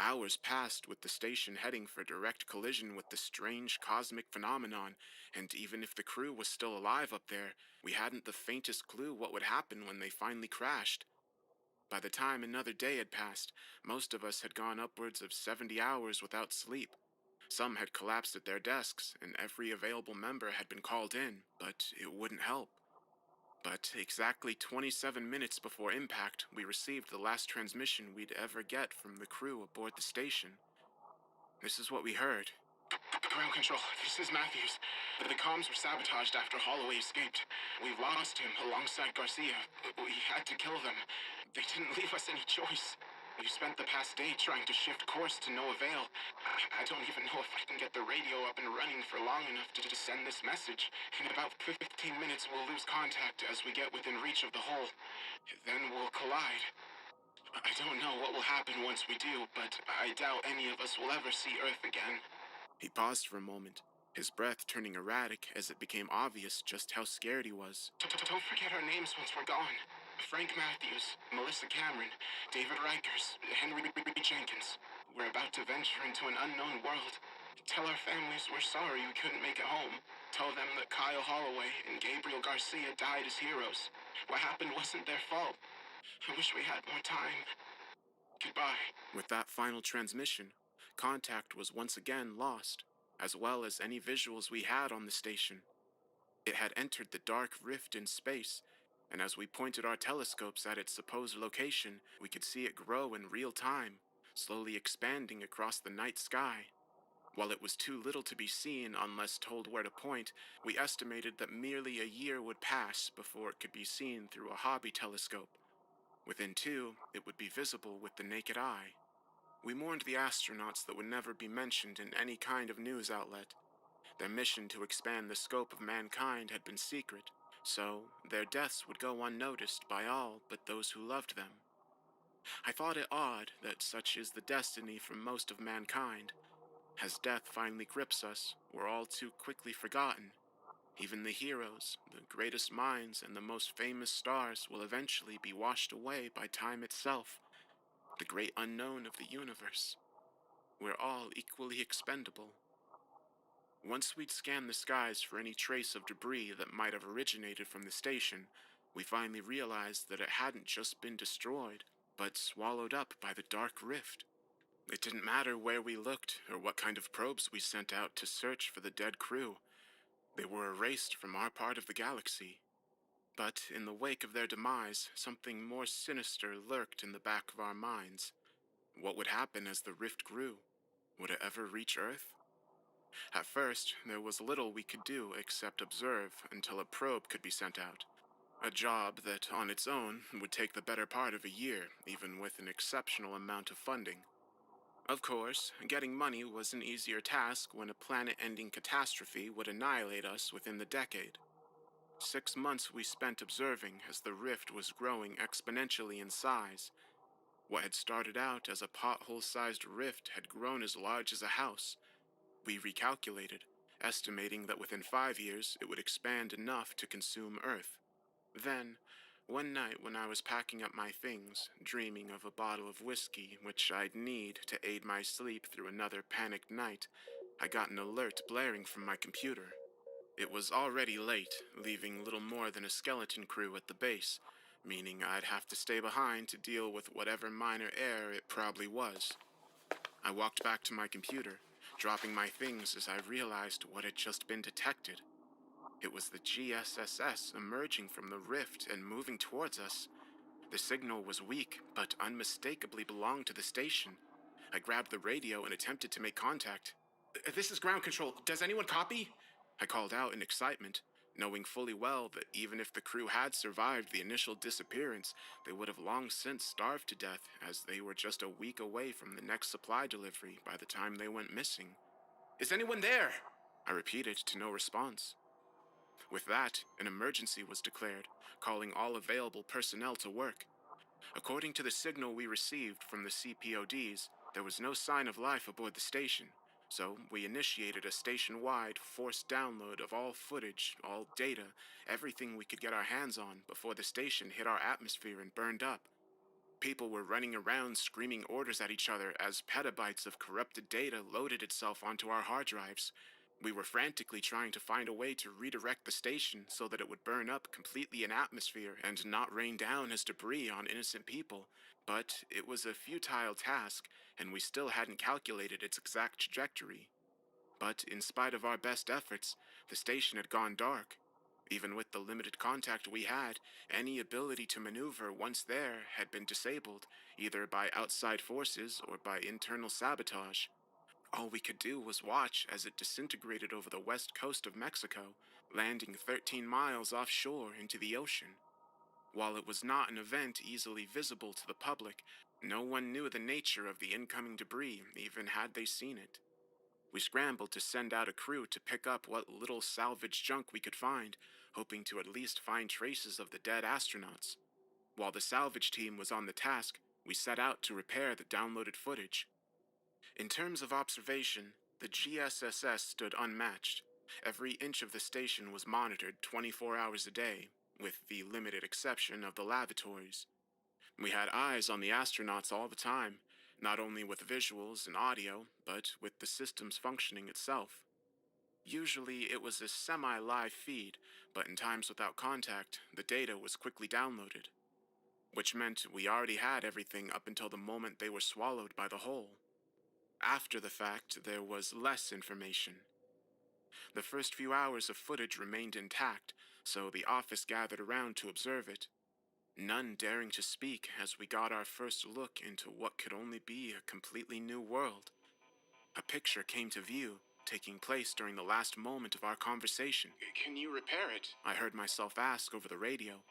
Hours passed with the station heading for direct collision with the strange cosmic phenomenon, and even if the crew was still alive up there, we hadn't the faintest clue what would happen when they finally crashed. By the time another day had passed, most of us had gone upwards of 70 hours without sleep. Some had collapsed at their desks, and every available member had been called in, but it wouldn't help. But exactly 27 minutes before impact, we received the last transmission we'd ever get from the crew aboard the station. This is what we heard. Ground control, this is Matthews. The comms were sabotaged after Holloway escaped. We've lost him alongside Garcia. We had to kill them. They didn't leave us any choice. We've spent the past day trying to shift course to no avail. I don't even know if I can get the radio up and running for long enough to send this message. In about 15 minutes, we'll lose contact as we get within reach of the hole. Then we'll collide. I don't know what will happen once we do, but I doubt any of us will ever see Earth again. He paused for a moment, his breath turning erratic as it became obvious just how scared he was. Don't forget our names once we're gone. Frank Matthews, Melissa Cameron, David Rikers, Henry Jenkins. We're about to venture into an unknown world. Tell our families we're sorry we couldn't make it home. Tell them that Kyle Holloway and Gabriel Garcia died as heroes. What happened wasn't their fault. I wish we had more time. Goodbye. With that final transmission, contact was once again lost, as well as any visuals we had on the station. It had entered the dark rift in space, and as we pointed our telescopes at its supposed location, we could see it grow in real time, slowly expanding across the night sky. While it was too little to be seen unless told where to point, we estimated that merely a year would pass before it could be seen through a hobby telescope. Within 2, it would be visible with the naked eye. We mourned the astronauts that would never be mentioned in any kind of news outlet. Their mission to expand the scope of mankind had been secret, so their deaths would go unnoticed by all but those who loved them. I thought it odd that such is the destiny for most of mankind. As death finally grips us, we're all too quickly forgotten. Even the heroes, the greatest minds, and the most famous stars will eventually be washed away by time itself, the great unknown of the universe. We're all equally expendable. Once we'd scanned the skies for any trace of debris that might have originated from the station, we finally realized that it hadn't just been destroyed, but swallowed up by the dark rift. It didn't matter where we looked or what kind of probes we sent out to search for the dead crew. They were erased from our part of the galaxy. But in the wake of their demise, something more sinister lurked in the back of our minds. What would happen as the rift grew? Would it ever reach Earth? At first, there was little we could do except observe until a probe could be sent out. A job that, on its own, would take the better part of a year, even with an exceptional amount of funding. Of course, getting money was an easier task when a planet-ending catastrophe would annihilate us within the decade. 6 months we spent observing as the rift was growing exponentially in size. What had started out as a pothole-sized rift had grown as large as a house. We recalculated, estimating that within 5 years it would expand enough to consume Earth. Then, one night when I was packing up my things, dreaming of a bottle of whiskey which I'd need to aid my sleep through another panicked night, I got an alert blaring from my computer. It was already late, leaving little more than a skeleton crew at the base, meaning I'd have to stay behind to deal with whatever minor error it probably was. I walked back to my computer, dropping my things as I realized what had just been detected. It was the GSSS emerging from the rift and moving towards us. The signal was weak, but unmistakably belonged to the station. I grabbed the radio and attempted to make contact. "This is ground control. Does anyone copy?" I called out in excitement, knowing fully well that even if the crew had survived the initial disappearance, they would have long since starved to death, as they were just a week away from the next supply delivery by the time they went missing. "Is anyone there?" I repeated to no response. With that, an emergency was declared, calling all available personnel to work. According to the signal we received from the CPODs, there was no sign of life aboard the station, so we initiated a station-wide forced download of all footage, all data, everything we could get our hands on before the station hit our atmosphere and burned up. People were running around screaming orders at each other as petabytes of corrupted data loaded itself onto our hard drives. We were frantically trying to find a way to redirect the station so that it would burn up completely in atmosphere and not rain down as debris on innocent people. But it was a futile task, and we still hadn't calculated its exact trajectory. But in spite of our best efforts, the station had gone dark. Even with the limited contact we had, any ability to maneuver once there had been disabled, either by outside forces or by internal sabotage. All we could do was watch as it disintegrated over the west coast of Mexico, landing 13 miles offshore into the ocean. While it was not an event easily visible to the public, no one knew the nature of the incoming debris, even had they seen it. We scrambled to send out a crew to pick up what little salvage junk we could find, hoping to at least find traces of the dead astronauts. While the salvage team was on the task, we set out to repair the downloaded footage. In terms of observation, the GSSS stood unmatched. Every inch of the station was monitored 24 hours a day, with the limited exception of the lavatories. We had eyes on the astronauts all the time, not only with visuals and audio, but with the system's functioning itself. Usually it was a semi-live feed, but in times without contact, the data was quickly downloaded, which meant we already had everything up until the moment they were swallowed by the hole. After the fact, there was less information. The first few hours of footage remained intact, so the office gathered around to observe it. None daring to speak as we got our first look into what could only be a completely new world. A picture came to view, taking place during the last moment of our conversation. "Can you repair it?" I heard myself ask over the radio.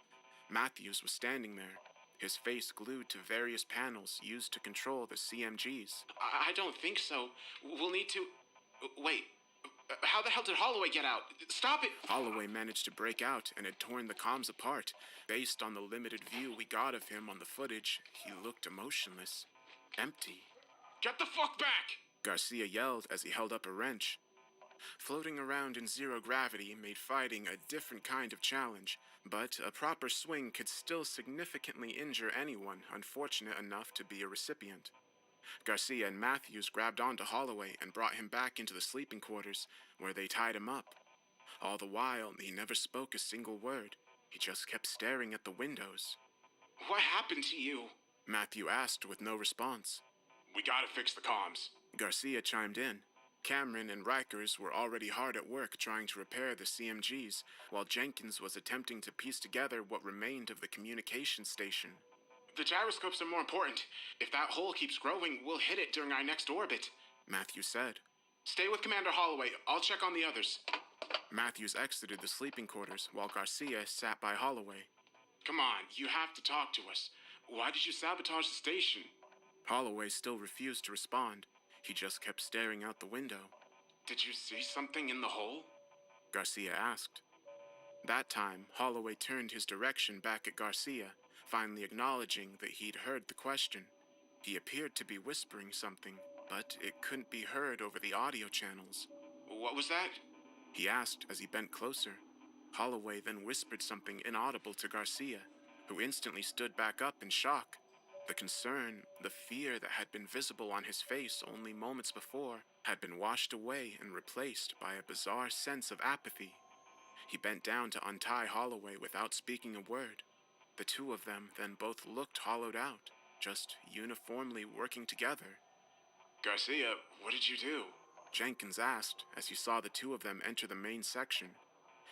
Matthews was standing there, his face glued to various panels used to control the CMGs. I don't think so. We'll need to... Wait. How the hell did Holloway get out? Stop it! Holloway managed to break out and had torn the comms apart. Based on the limited view we got of him on the footage, he looked emotionless. Empty. "Get the fuck back!" Garcia yelled as he held up a wrench. Floating around in zero gravity made fighting a different kind of challenge, but a proper swing could still significantly injure anyone unfortunate enough to be a recipient. Garcia and Matthews grabbed onto Holloway and brought him back into the sleeping quarters, where they tied him up. All the while, he never spoke a single word. He just kept staring at the windows. What happened to you? Matthew asked with no response. We gotta fix the comms. Garcia chimed in. Cameron and Rikers were already hard at work trying to repair the CMGs, while Jenkins was attempting to piece together what remained of the communication station. The gyroscopes are more important. If that hole keeps growing, we'll hit it during our next orbit. Matthew said. Stay with Commander Holloway. I'll check on the others. Matthews exited the sleeping quarters while Garcia sat by Holloway. Come on, you have to talk to us. Why did you sabotage the station? Holloway still refused to respond. He just kept staring out the window. Did you see something in the hole? Garcia asked. That time, Holloway turned his direction back at Garcia, finally acknowledging that he'd heard the question. He appeared to be whispering something, but it couldn't be heard over the audio channels. What was that? He asked as he bent closer. Holloway then whispered something inaudible to Garcia, who instantly stood back up in shock. The concern, the fear that had been visible on his face only moments before, had been washed away and replaced by a bizarre sense of apathy. He bent down to untie Holloway without speaking a word. The two of them then both looked hollowed out, just uniformly working together. Garcia, what did you do? Jenkins asked as he saw the two of them enter the main section.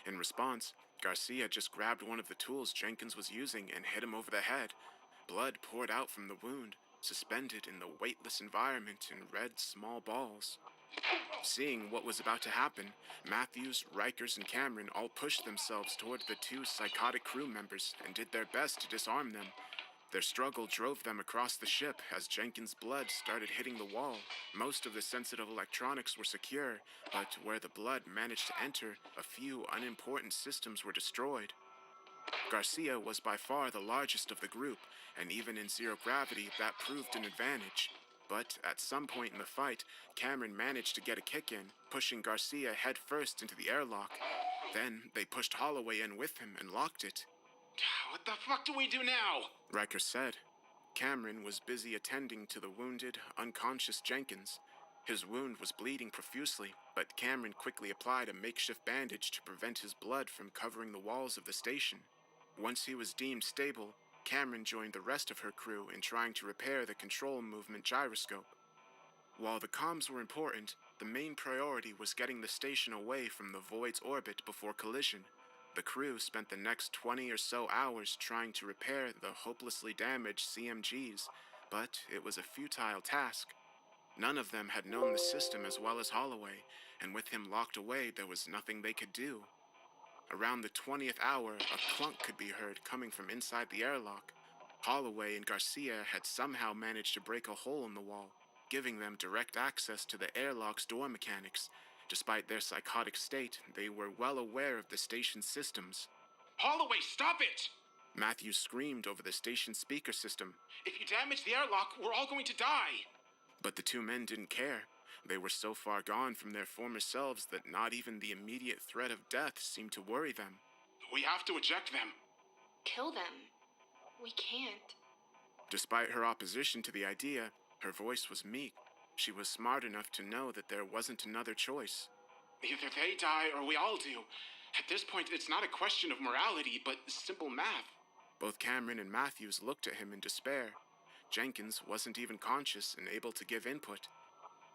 In response, Garcia just grabbed one of the tools Jenkins was using and hit him over the head. Blood poured out from the wound, suspended in the weightless environment in red small balls. Seeing what was about to happen, Matthews, Rikers, and Cameron all pushed themselves toward the two psychotic crew members and did their best to disarm them. Their struggle drove them across the ship as Jenkins' blood started hitting the wall. Most of the sensitive electronics were secure, but where the blood managed to enter, a few unimportant systems were destroyed. Garcia was by far the largest of the group, and even in zero gravity, that proved an advantage. But at some point in the fight, Cameron managed to get a kick in, pushing Garcia headfirst into the airlock. Then they pushed Holloway in with him and locked it. What the fuck do we do now? Riker said. Cameron was busy attending to the wounded, unconscious Jenkins. His wound was bleeding profusely, but Cameron quickly applied a makeshift bandage to prevent his blood from covering the walls of the station. Once he was deemed stable, Cameron joined the rest of her crew in trying to repair the control movement gyroscope. While the comms were important, the main priority was getting the station away from the Void's orbit before collision. The crew spent the next 20 or so hours trying to repair the hopelessly damaged CMGs, but it was a futile task. None of them had known the system as well as Holloway, and with him locked away, there was nothing they could do. Around the 20th hour, a clunk could be heard coming from inside the airlock. Holloway and Garcia had somehow managed to break a hole in the wall, giving them direct access to the airlock's door mechanics. Despite their psychotic state, they were well aware of the station's systems. Holloway, stop it! Matthew screamed over the station speaker system. If you damage the airlock, we're all going to die! But the two men didn't care. They were so far gone from their former selves that not even the immediate threat of death seemed to worry them. We have to eject them. Kill them. We can't. Despite her opposition to the idea, her voice was meek. She was smart enough to know that there wasn't another choice. Either they die or we all do. At this point, it's not a question of morality, but simple math. Both Cameron and Matthews looked at him in despair. Jenkins wasn't even conscious and able to give input.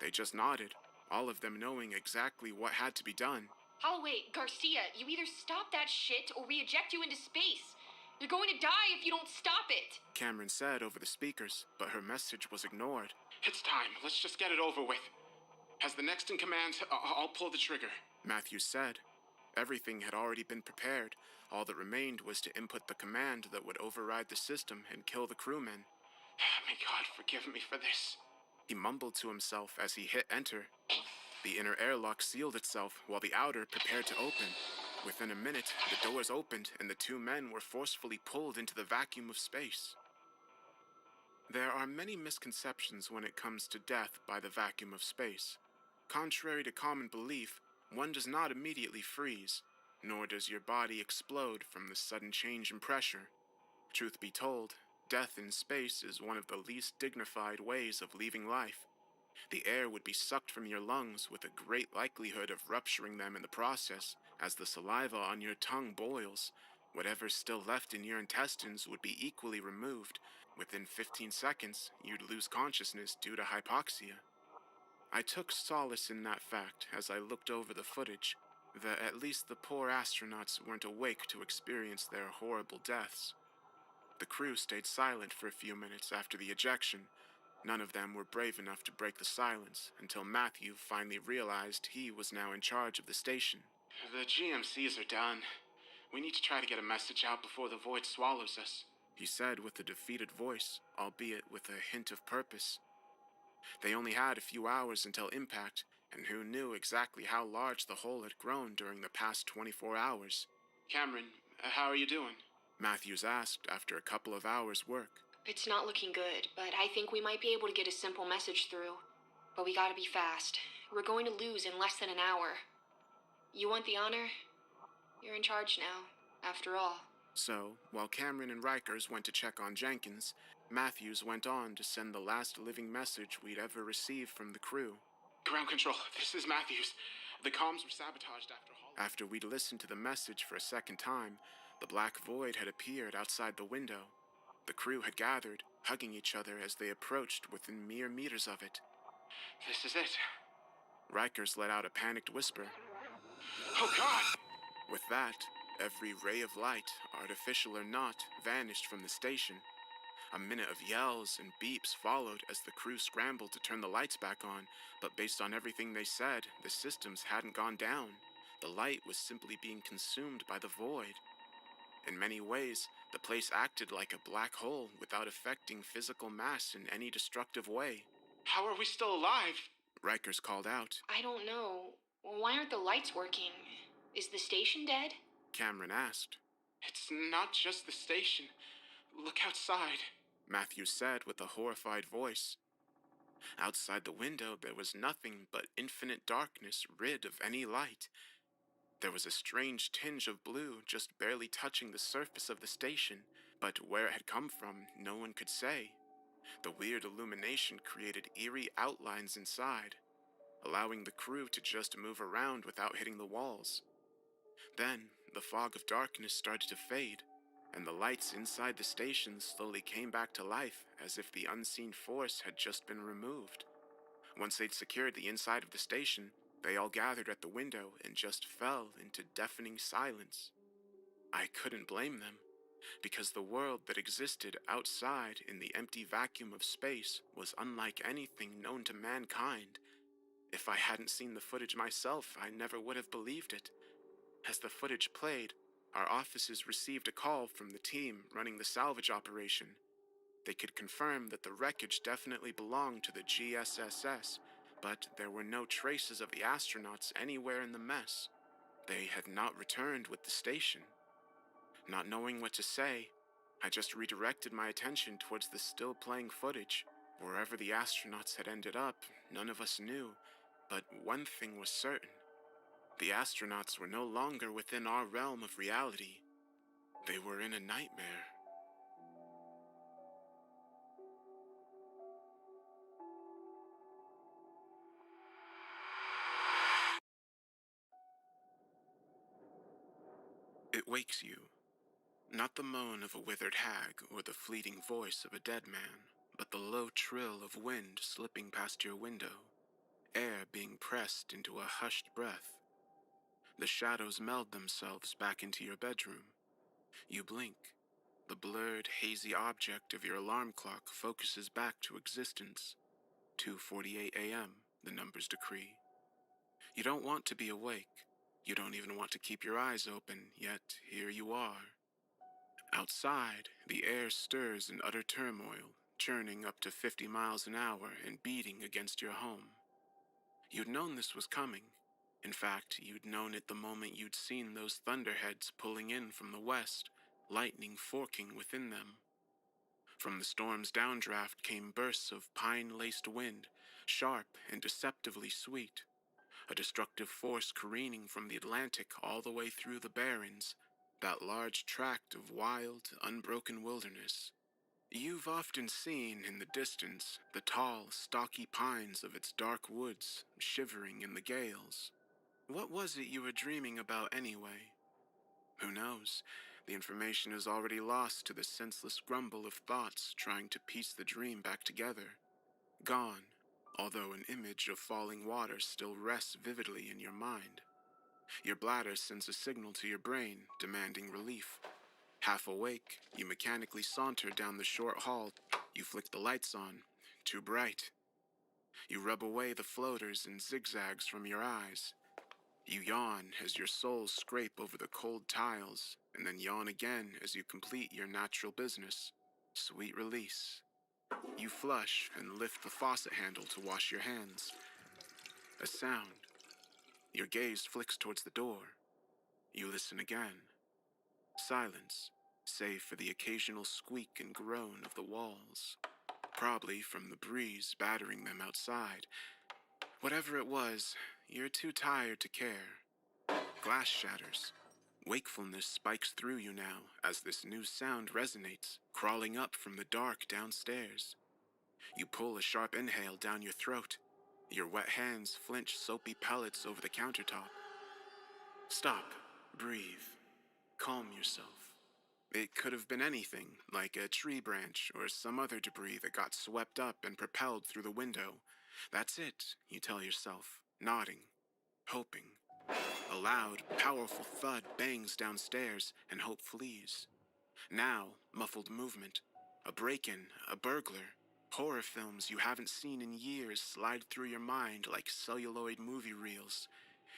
They just nodded, all of them knowing exactly what had to be done. Holloway, Garcia, you either stop that shit or we eject you into space. You're going to die if you don't stop it, Cameron said over the speakers, but her message was ignored. It's time. Let's just get it over with. As the next in command, I'll pull the trigger. Matthews said. Everything had already been prepared. All that remained was to input the command that would override the system and kill the crewmen. May God forgive me for this. He mumbled to himself as he hit enter. The inner airlock sealed itself while the outer prepared to open. Within a minute, the doors opened and the two men were forcefully pulled into the vacuum of space. There are many misconceptions when it comes to death by the vacuum of space. Contrary to common belief, One does not immediately freeze, nor does your body explode from the sudden change in pressure. Truth be told, death in space is one of the least dignified ways of leaving life. The air would be sucked from your lungs with a great likelihood of rupturing them in the process, as the saliva on your tongue boils. Whatever's still left in your intestines would be equally removed. Within 15 seconds, you'd lose consciousness due to hypoxia. I took solace in that fact as I looked over the footage, that at least the poor astronauts weren't awake to experience their horrible deaths. The crew stayed silent for a few minutes after the ejection. None of them were brave enough to break the silence until Matthew finally realized he was now in charge of the station. The GMCs are done. We need to try to get a message out before the void swallows us, He said with a defeated voice, albeit with a hint of purpose. They only had a few hours until impact, and who knew exactly how large the hole had grown during the past 24 hours? Cameron, how are you doing? Matthews asked after a couple of hours' work. It's not looking good, but I think we might be able to get a simple message through. But we gotta be fast. We're going to lose in less than an hour. You want the honor? You're in charge now, after all. So, while Cameron and Rikers went to check on Jenkins, Matthews went on to send the last living message we'd ever received from the crew. Ground control, this is Matthews. The comms were sabotaged after After we'd listened to the message for a second time, the black void had appeared outside the window. The crew had gathered, hugging each other as they approached within mere meters of it. This is it. Rikers let out a panicked whisper. Oh God! With that, every ray of light, artificial or not, vanished from the station. A minute of yells and beeps followed as the crew scrambled to turn the lights back on, but based on everything they said, the systems hadn't gone down. The light was simply being consumed by the void. In many ways, the place acted like a black hole without affecting physical mass in any destructive way. How are we still alive? Rikers called out. I don't know. Why aren't the lights working? Is the station dead? Cameron asked. It's not just the station. Look outside. Matthews said with a horrified voice. Outside the window there was nothing but infinite darkness, rid of any light. There was a strange tinge of blue just barely touching the surface of the station, but where it had come from, no one could say. The weird illumination created eerie outlines inside, allowing the crew to just move around without hitting the walls. Then, the fog of darkness started to fade, and the lights inside the station slowly came back to life as if the unseen force had just been removed. Once they'd secured the inside of the station, they all gathered at the window and just fell into deafening silence. I couldn't blame them, because the world that existed outside in the empty vacuum of space was unlike anything known to mankind. If I hadn't seen the footage myself, I never would have believed it. As the footage played, our offices received a call from the team running the salvage operation. They could confirm that the wreckage definitely belonged to the GSSS, but there were no traces of the astronauts anywhere in the mess. They had not returned with the station. Not knowing what to say, I just redirected my attention towards the still playing footage. Wherever the astronauts had ended up, none of us knew, but one thing was certain. The astronauts were no longer within our realm of reality. They were in a nightmare. It wakes you. Not the moan of a withered hag or the fleeting voice of a dead man, but the low trill of wind slipping past your window, air being pressed into a hushed breath. The shadows meld themselves back into your bedroom. You blink. The blurred, hazy object of your alarm clock focuses back to existence. 2:48 a.m., the numbers decree. You don't want to be awake. You don't even want to keep your eyes open, yet here you are. Outside, the air stirs in utter turmoil, churning up to 50 miles an hour and beating against your home. You'd known this was coming. In fact, you'd known it the moment you'd seen those thunderheads pulling in from the west, lightning forking within them. From the storm's downdraft came bursts of pine-laced wind, sharp and deceptively sweet. a destructive force careening from the Atlantic all the way through the Barrens, that large tract of wild, unbroken wilderness. You've often seen in the distance the tall, stocky pines of its dark woods shivering in the gales. What was it you were dreaming about anyway? Who knows? The information is already lost to the senseless grumble of thoughts trying to piece the dream back together. Gone, although an image of falling water still rests vividly in your mind. Your bladder sends a signal to your brain, demanding relief. Half awake, you mechanically saunter down the short hall. You flick the lights on. Too bright. You rub away the floaters and zigzags from your eyes. You yawn as your soles scrape over the cold tiles, and then yawn again as you complete your natural business. Sweet release. You flush and lift the faucet handle to wash your hands. A sound. Your gaze flicks towards the door. You listen again. Silence, save for the occasional squeak and groan of the walls. Probably from the breeze battering them outside. Whatever it was, you're too tired to care. Glass shatters. Wakefulness spikes through you now as this new sound resonates, crawling up from the dark downstairs. You pull a sharp inhale down your throat. Your wet hands flinch soapy pellets over the countertop. Stop. Breathe. Calm yourself. It could have been anything, like a tree branch or some other debris that got swept up and propelled through the window. That's it, you tell yourself, nodding, hoping. A loud, powerful thud bangs downstairs, and hope flees. Now, muffled movement. A break-in, a burglar. Horror films you haven't seen in years slide through your mind like celluloid movie reels.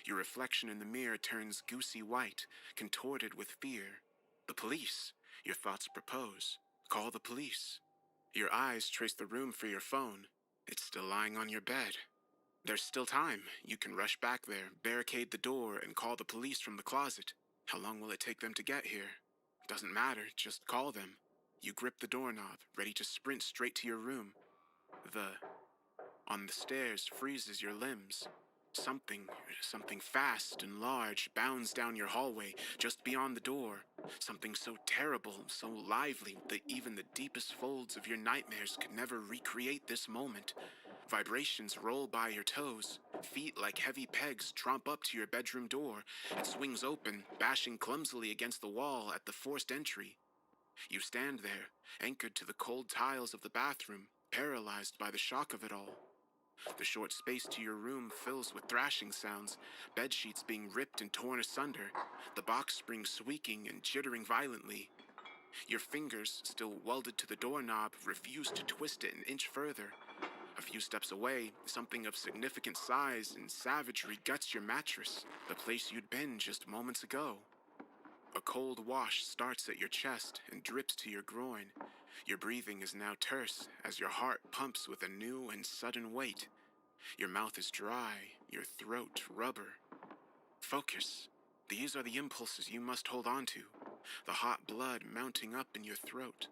Your reflection in the mirror turns goosey white, contorted with fear. The police, your thoughts propose. Call the police. Your eyes trace the room for your phone. It's still lying on your bed. There's still time. You can rush back there, barricade the door, and call the police from the closet. How long will it take them to get here? Doesn't matter, just call them. You grip the doorknob, ready to sprint straight to your room. On the stairs freezes your limbs. Something fast and large bounds down your hallway, just beyond the door. Something so terrible, so lively, that even the deepest folds of your nightmares could never recreate this moment. Vibrations roll by your toes. Feet like heavy pegs tromp up to your bedroom door. It swings open, bashing clumsily against the wall at the forced entry. You stand there, anchored to the cold tiles of the bathroom, paralyzed by the shock of it all. The short space to your room fills with thrashing sounds, bedsheets being ripped and torn asunder, the box springs squeaking and jittering violently. Your fingers, still welded to the doorknob, refuse to twist it an inch further. A few steps away, something of significant size and savagery guts your mattress, the place you'd been just moments ago. A cold wash starts at your chest and drips to your groin. Your breathing is now terse as your heart pumps with a new and sudden weight. Your mouth is dry, your throat rubber. Focus. These are the impulses you must hold on to. The hot blood mounting up in your throat.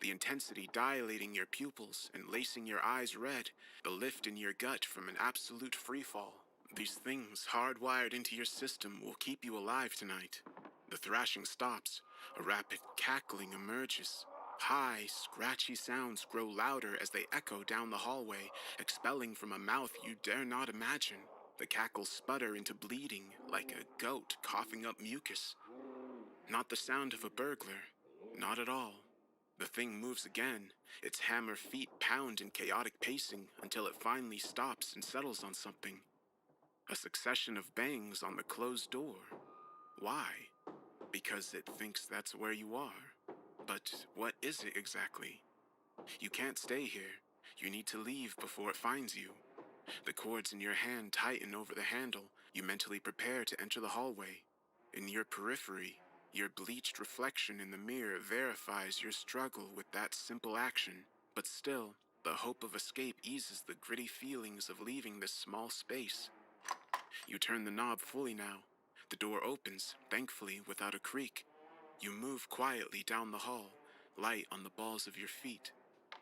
The intensity dilating your pupils and lacing your eyes red. The lift in your gut from an absolute freefall. These things hardwired into your system will keep you alive tonight. The thrashing stops. A rapid cackling emerges. High, scratchy sounds grow louder as they echo down the hallway, expelling from a mouth you dare not imagine. The cackles sputter into bleeding, like a goat coughing up mucus. Not the sound of a burglar. Not at all. The thing moves again. Its hammer feet pound in chaotic pacing until it finally stops and settles on something. A succession of bangs on the closed door. Why? Because it thinks that's where you are. But what is it exactly? You can't stay here. You need to leave before it finds you. The cords in your hand tighten over the handle. You mentally prepare to enter the hallway. In your periphery, your bleached reflection in the mirror verifies your struggle with that simple action. But still, the hope of escape eases the gritty feelings of leaving this small space. You turn the knob fully now. The door opens, thankfully without a creak. You move quietly down the hall, light on the balls of your feet.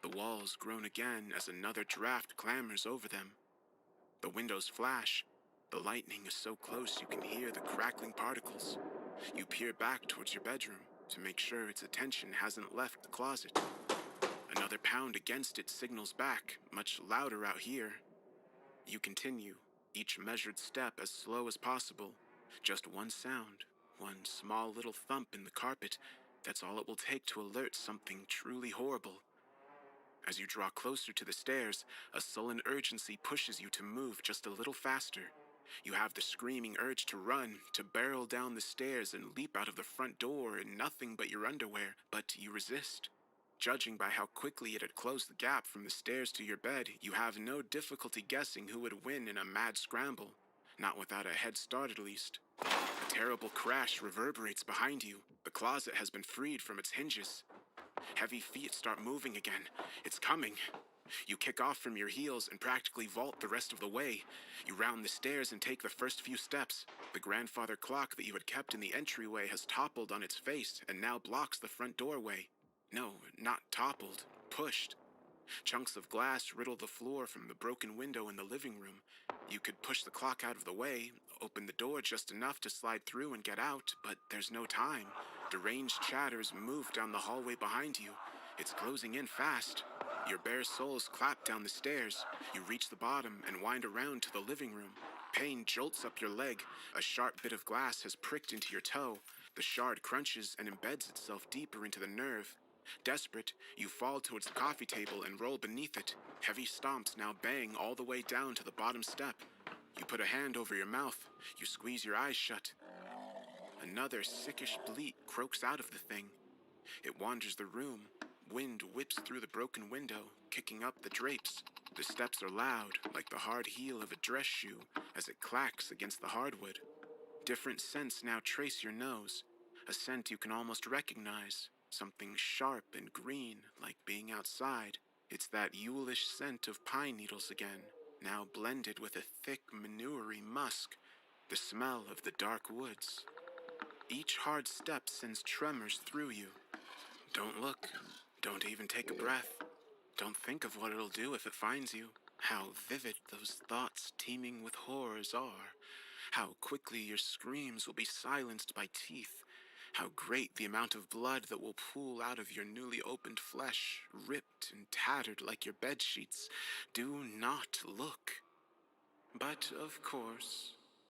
The walls groan again as another draft clamors over them. The windows flash. The lightning is so close you can hear the crackling particles. You peer back towards your bedroom to make sure its attention hasn't left the closet. Another pound against it signals back, much louder out here. You continue, each measured step as slow as possible. Just one sound, one small little thump in the carpet. That's all it will take to alert something truly horrible. As you draw closer to the stairs, a sullen urgency pushes you to move just a little faster. You have the screaming urge to run, to barrel down the stairs and leap out of the front door in nothing but your underwear, but you resist. Judging by how quickly it had closed the gap from the stairs to your bed, you have no difficulty guessing who would win in a mad scramble. Not without a head start at least. A terrible crash reverberates behind you. The closet has been freed from its hinges. Heavy feet start moving again. It's coming. You kick off from your heels and practically vault the rest of the way. You round the stairs and take the first few steps. The grandfather clock that you had kept in the entryway has toppled on its face and now blocks the front doorway. No, not toppled, pushed. Chunks of glass riddle the floor from the broken window in the living room. You could push the clock out of the way, open the door just enough to slide through and get out, but there's no time. Deranged chatters move down the hallway behind you. It's closing in fast. Your bare soles clap down the stairs. You reach the bottom and wind around to the living room. Pain jolts up your leg. A sharp bit of glass has pricked into your toe. The shard crunches and embeds itself deeper into the nerve. Desperate, you fall towards the coffee table and roll beneath it. Heavy stomps now bang all the way down to the bottom step. You put a hand over your mouth. You squeeze your eyes shut. Another sickish bleat croaks out of the thing. It wanders the room. Wind whips through the broken window, kicking up the drapes. The steps are loud, like the hard heel of a dress shoe, as it clacks against the hardwood. Different scents now trace your nose. A scent you can almost recognize. Something sharp and green, like being outside. It's that Yuleish scent of pine needles again, now blended with a thick, manury musk. The smell of the dark woods. Each hard step sends tremors through you. Don't look. Don't even take a breath. Don't think of what it'll do if it finds you. How vivid those thoughts teeming with horrors are. How quickly your screams will be silenced by teeth. How great the amount of blood that will pool out of your newly opened flesh, ripped and tattered like your bed sheets. Do not look. But, of course,